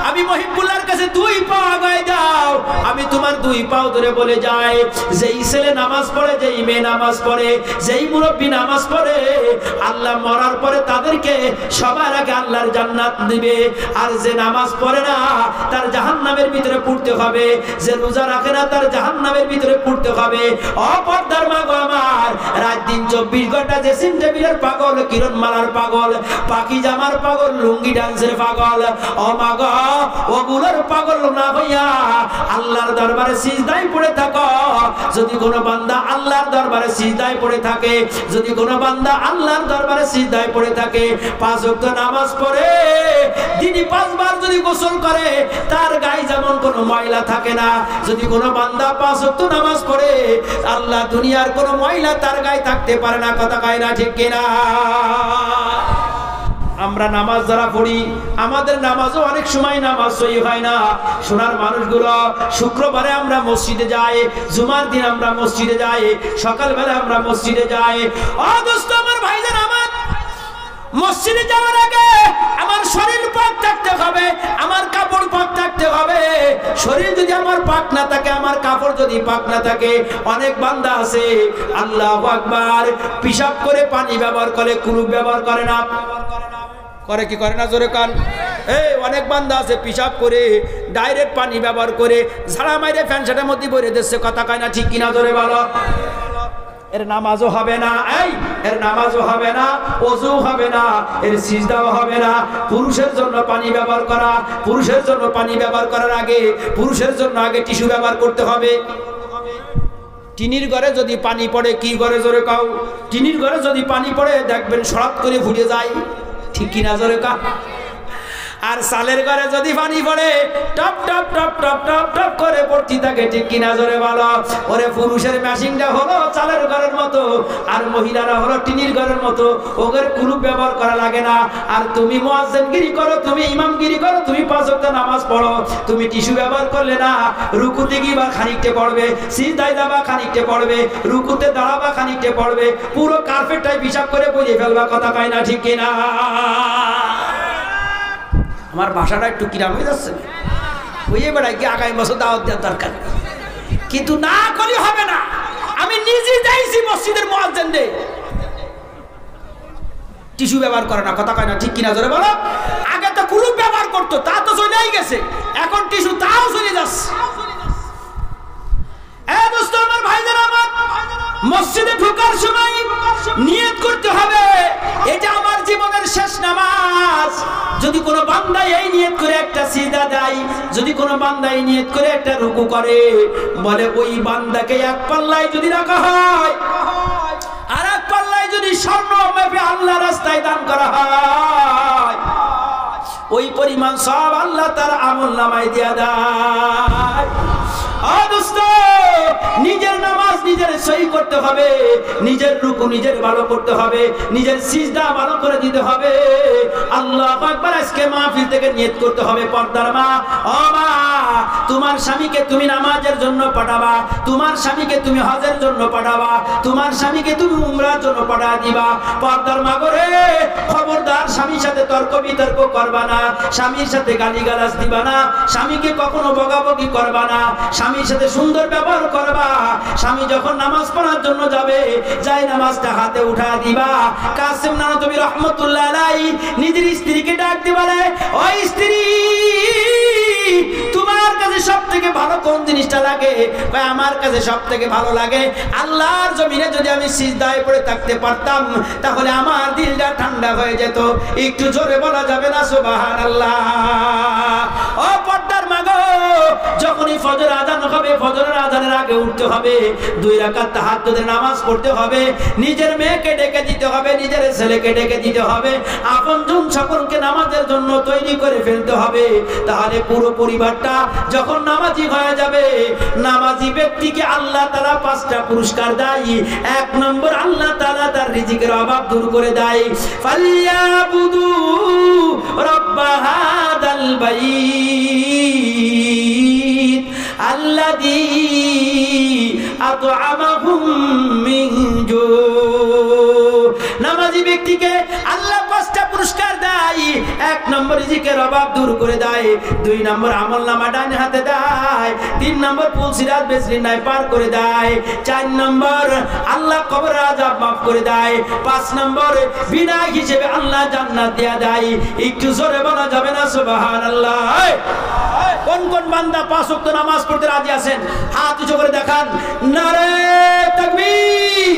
আমি মহিবুল্লাহর কাছে 2 পা আগায় দাও। আমি তোমার 2 পাও ধরে বলে যাই, যেই ছেলে নামাজ পড়ে, যেই মেয়ে নামাজ পড়ে, যেই মুরব্বী নামাজ পড়ে, আল্লাহ মরার পরে তাদেরকে সবার আগে আল্লাহর জান্নাত দিবে। আর যে নামাজ পড়ে না তার জাহান্নামের ভিতরে পড়তে হবে। যে রোজা রাখে না তার জাহান্নামের ভিতরে পড়তে হবে। অপর্দার মা গো আমার, রাত দিন 24 ঘন্টা জেসিন টেবিলের পাগল, কিরণমালার পাগল, পাখি জামার পাগল, লুঙ্গি ডান্সের পাগল, ও মা গো ওগুলোর পাগল না হইয়া আল্লাহর দরবারে সিজদায় পড়ে থাকো। যদি কোনো বান্দা আল্লাহর দরবারে সিজদায় পড়ে থাকে, যদি কোনো বান্দা আল্লাহর দরবারে সিজদায় পড়ে থাকে, 5 ওয়াক্ত নামাজ পড়ে, দিনে 5 বার যদি গোসল করে, তার গায়ে যেমন কোনো ময়লা থাকে না। যদি কোনো বান্দা 5 ওয়াক্ত নামাজ পড়ে, আল্লাহ দুনিয়ার কোনো ময়লা তার গায়ে থাকতে পারে না। কথা কয় না ঠিক কিনা? আমরা নামাজ যারা পড়ি, আমাদের নামাজও অনেক সময় নামাজ সহি হয় না। সোনার মানুষগুলো, শুক্রবারে আমরা মসজিদে যাই, জুমার দিন আমরা মসজিদে যাই, সকালবেলা আমরা মসজিদে যাই। ও দোস্ত আমার ভাইদের, আমার মসজিদে যাওয়ার আগে আমার শরীর পাক থাকতে হবে, আমার কাপড় পাক থাকতে হবে। শরীর যদি আমার পাক না থাকে, আমার কাপড় যদি পাক না থাকে, অনেক বান্দা আছে আল্লাহু আকবার পিশাব করে পানি ব্যবহার করে, কুলুপ ব্যবহার করে না। করে কি করে না? জোরে কান। এই অনেক বান্দা আছে পিশাব করে ডাইরেক্ট পানি ব্যবহার করে ঝাড়া মাইরে ফ্যান শার্টের মধ্যে ভরে দিচ্ছে। কথা কয় না ঠিক কিনা জোরে বলো। এর নামাজও হবে না, এর নামাজও হবে না, ওযু হবে না, এর সিজদাও হবে না। পুরুষের জন্য পানি ব্যবহার করা, পুরুষের জন্য পানি ব্যবহার করার আগে পুরুষের জন্য আগে টিস্যু ব্যবহার করতে হবে। টিনির ঘরে যদি পানি পড়ে, কি ঘরে জোরে কাও, টিনির ঘরে যদি পানি পড়ে দেখবেন সরাত করে ভুলে যায়। ঠিক কিনা জোরে কা? আর সালের ঘরে যদি পানি পড়ে top top top top top top করে পড়তে থাকে। ঠিক কিনা জোরে বলো। ওরে পুরুষের মেশিনটা হলো চালের ঘরের মতো, আর মহিলারা হলো টিনির ঘরের মতো, ওদের কুলুপ ব্যবহার করা লাগে না। আর তুমি মুয়াজ্জিনগিরি করো, তুমি ইমামগিরি করো, তুমি 5 ওয়াক্ত নামাজ পড়ো, তুমি টিস্যু ব্যবহার করলে না, রুকুতে গিবা খানিকটা পড়বে, সিজদায় যাবা খানিকটা পড়বে, রুকুতে দাঁড়াবা খানিকটা পড়বে, পুরো কার্পেটটাই পিশাব করে বইয়ে ফেলবা। কথা কয় না ঠিক কিনা? আমার ভাষাটা একটু কিরাম হয়ে যাচ্ছে। ওই বেড়ায় কি আগামী বছর দাওয়াত দেওয়ার দরকার। কিন্তু না করলে হবে না। আমি নিজে যাইছি মসজিদের মুয়াজ্জিনরে টিস্যু ব্যবহার করে না, কথা কয় না, ঠিক কিনা জোরে বলো? আগে তো কুলুপ ব্যবহার করতো, তা তো চলেই গেছে, এখন টিস্যু তাও চলে যাচ্ছে। দোস্ত আমার, ভাইদের আমার, মসজিদে ঢোকার সময় নিয়ত করতে হবে এটা আমার জীবনের শেষ নামাজ। যদি কোনো বান্দা এই নিয়ত করে একটা সিজদা দেয়, যদি কোনো বান্দা এই নিয়ত করে একটা রুকু করে, বলে ওই বান্দাকে এক পাল্লায় যদি রাখা হয় আর এক পাল্লায় যদি স্বর্ণ মেপে আল্লাহ রাস্তায় দান করা হয়, ওই পরিমাণ সব আল্লাহ তার আমলনামায় দিয়া দেয়। নিজের নামাজ নিজের সহি করতে হবে, নিজের রুকু নিজের ভালো করতে হবে, নিজের সিজদা ভালো করে দিতে হবে। আল্লাহু আকবার। আজকে মাহফিল থেকে নিয়ত করতে হবে, পর্দার মা, ও মা, তোমার স্বামীকে তুমি নামাজের জন্য পাঠাবা, তোমার স্বামীকে তুমি হজের জন্য পাঠাবা, তোমার স্বামীকে তুমি উমরার জন্য পাঠা দিবা। পর্দার মা করে খবরদার স্বামীর সাথে তর্ক বিতর্ক করবা না, স্বামীর সাথে গালিগালাজ দিবা না, স্বামীকে কখনো বকাবকি করবা না, স্বামীর সাথে সুন্দর ব্যবহার করবা। স্বামী যখন নামাজ পড়ার জন্য যাবে, যাই নামাজটা হাতে উঠা দিবা। কাসেম নানতবী রহমতুল্লাহ আলাইহি নিজের স্ত্রীকে ডাক দিবা, ওই স্ত্রী, তোমার কাছে সবথেকে ভালো কোন জিনিসটা লাগে? ভাই আমার কাছে সবথেকে ভালো লাগে আল্লাহর জমিনে যদি আমি সিজদায় পড়ে থাকতে পারতাম, তাহলে আমার দিলটা ঠান্ডা হয়ে যেত। একটু জোরে বলা যাবে না সুবহানাল্লাহ? ও পর্দার মা গো, যখনই ফজর আযান হবে, ফজরের আযানের আগে উঠতে হবে, 2 রাকাত তাহাজ্জুদের নামাজ পড়তে হবে, নিজের মেয়েকে ডেকে দিতে হবে, নিজের ছেলেকে ডেকে দিতে হবে, আপনজন সকলকে নামাজের জন্য তৈরি করে ফেলতে হবে। তাহলে পুরো পরিবারটা যখন নামাজি হয়ে যাবে, নামাজি ব্যক্তিকে আল্লাহ তাআলা 5টা পুরস্কার দেয়। 1 নম্বর, আল্লাহ তাআলা তার রিজিকের অভাব দূর করে দেয়। ফালিয়াবুদু রাব্ব হাদাল বাইত আল্লাযী আত'আমাহুম মিন জু। নামাজি ব্যক্তিকে আল্লাহ 5টা পুরস্কার দেয়। 1 নম্বর, রিজিকের অভাব দূর করে দেয়। 2 নম্বর, আমলনামা ডান হাতে দেয়। 3 নম্বর, পুলসিরাত বেসরিন নাই পার করে দেয়। 4 নম্বর, আল্লাহ কবরের আযাব মাফ করে দেয়। 5 নম্বর, বিনা হিসেবে আল্লাহ জান্নাত দেয়া দেয়। একটু জোরে বলা যাবে না সুবহানাল্লাহ? কোন কোন বান্দা 5 ওয়াক্ত নামাজ পড়তে রাজি আছেন? হাত উঁচু করে দেখান। নারে তাকবীর।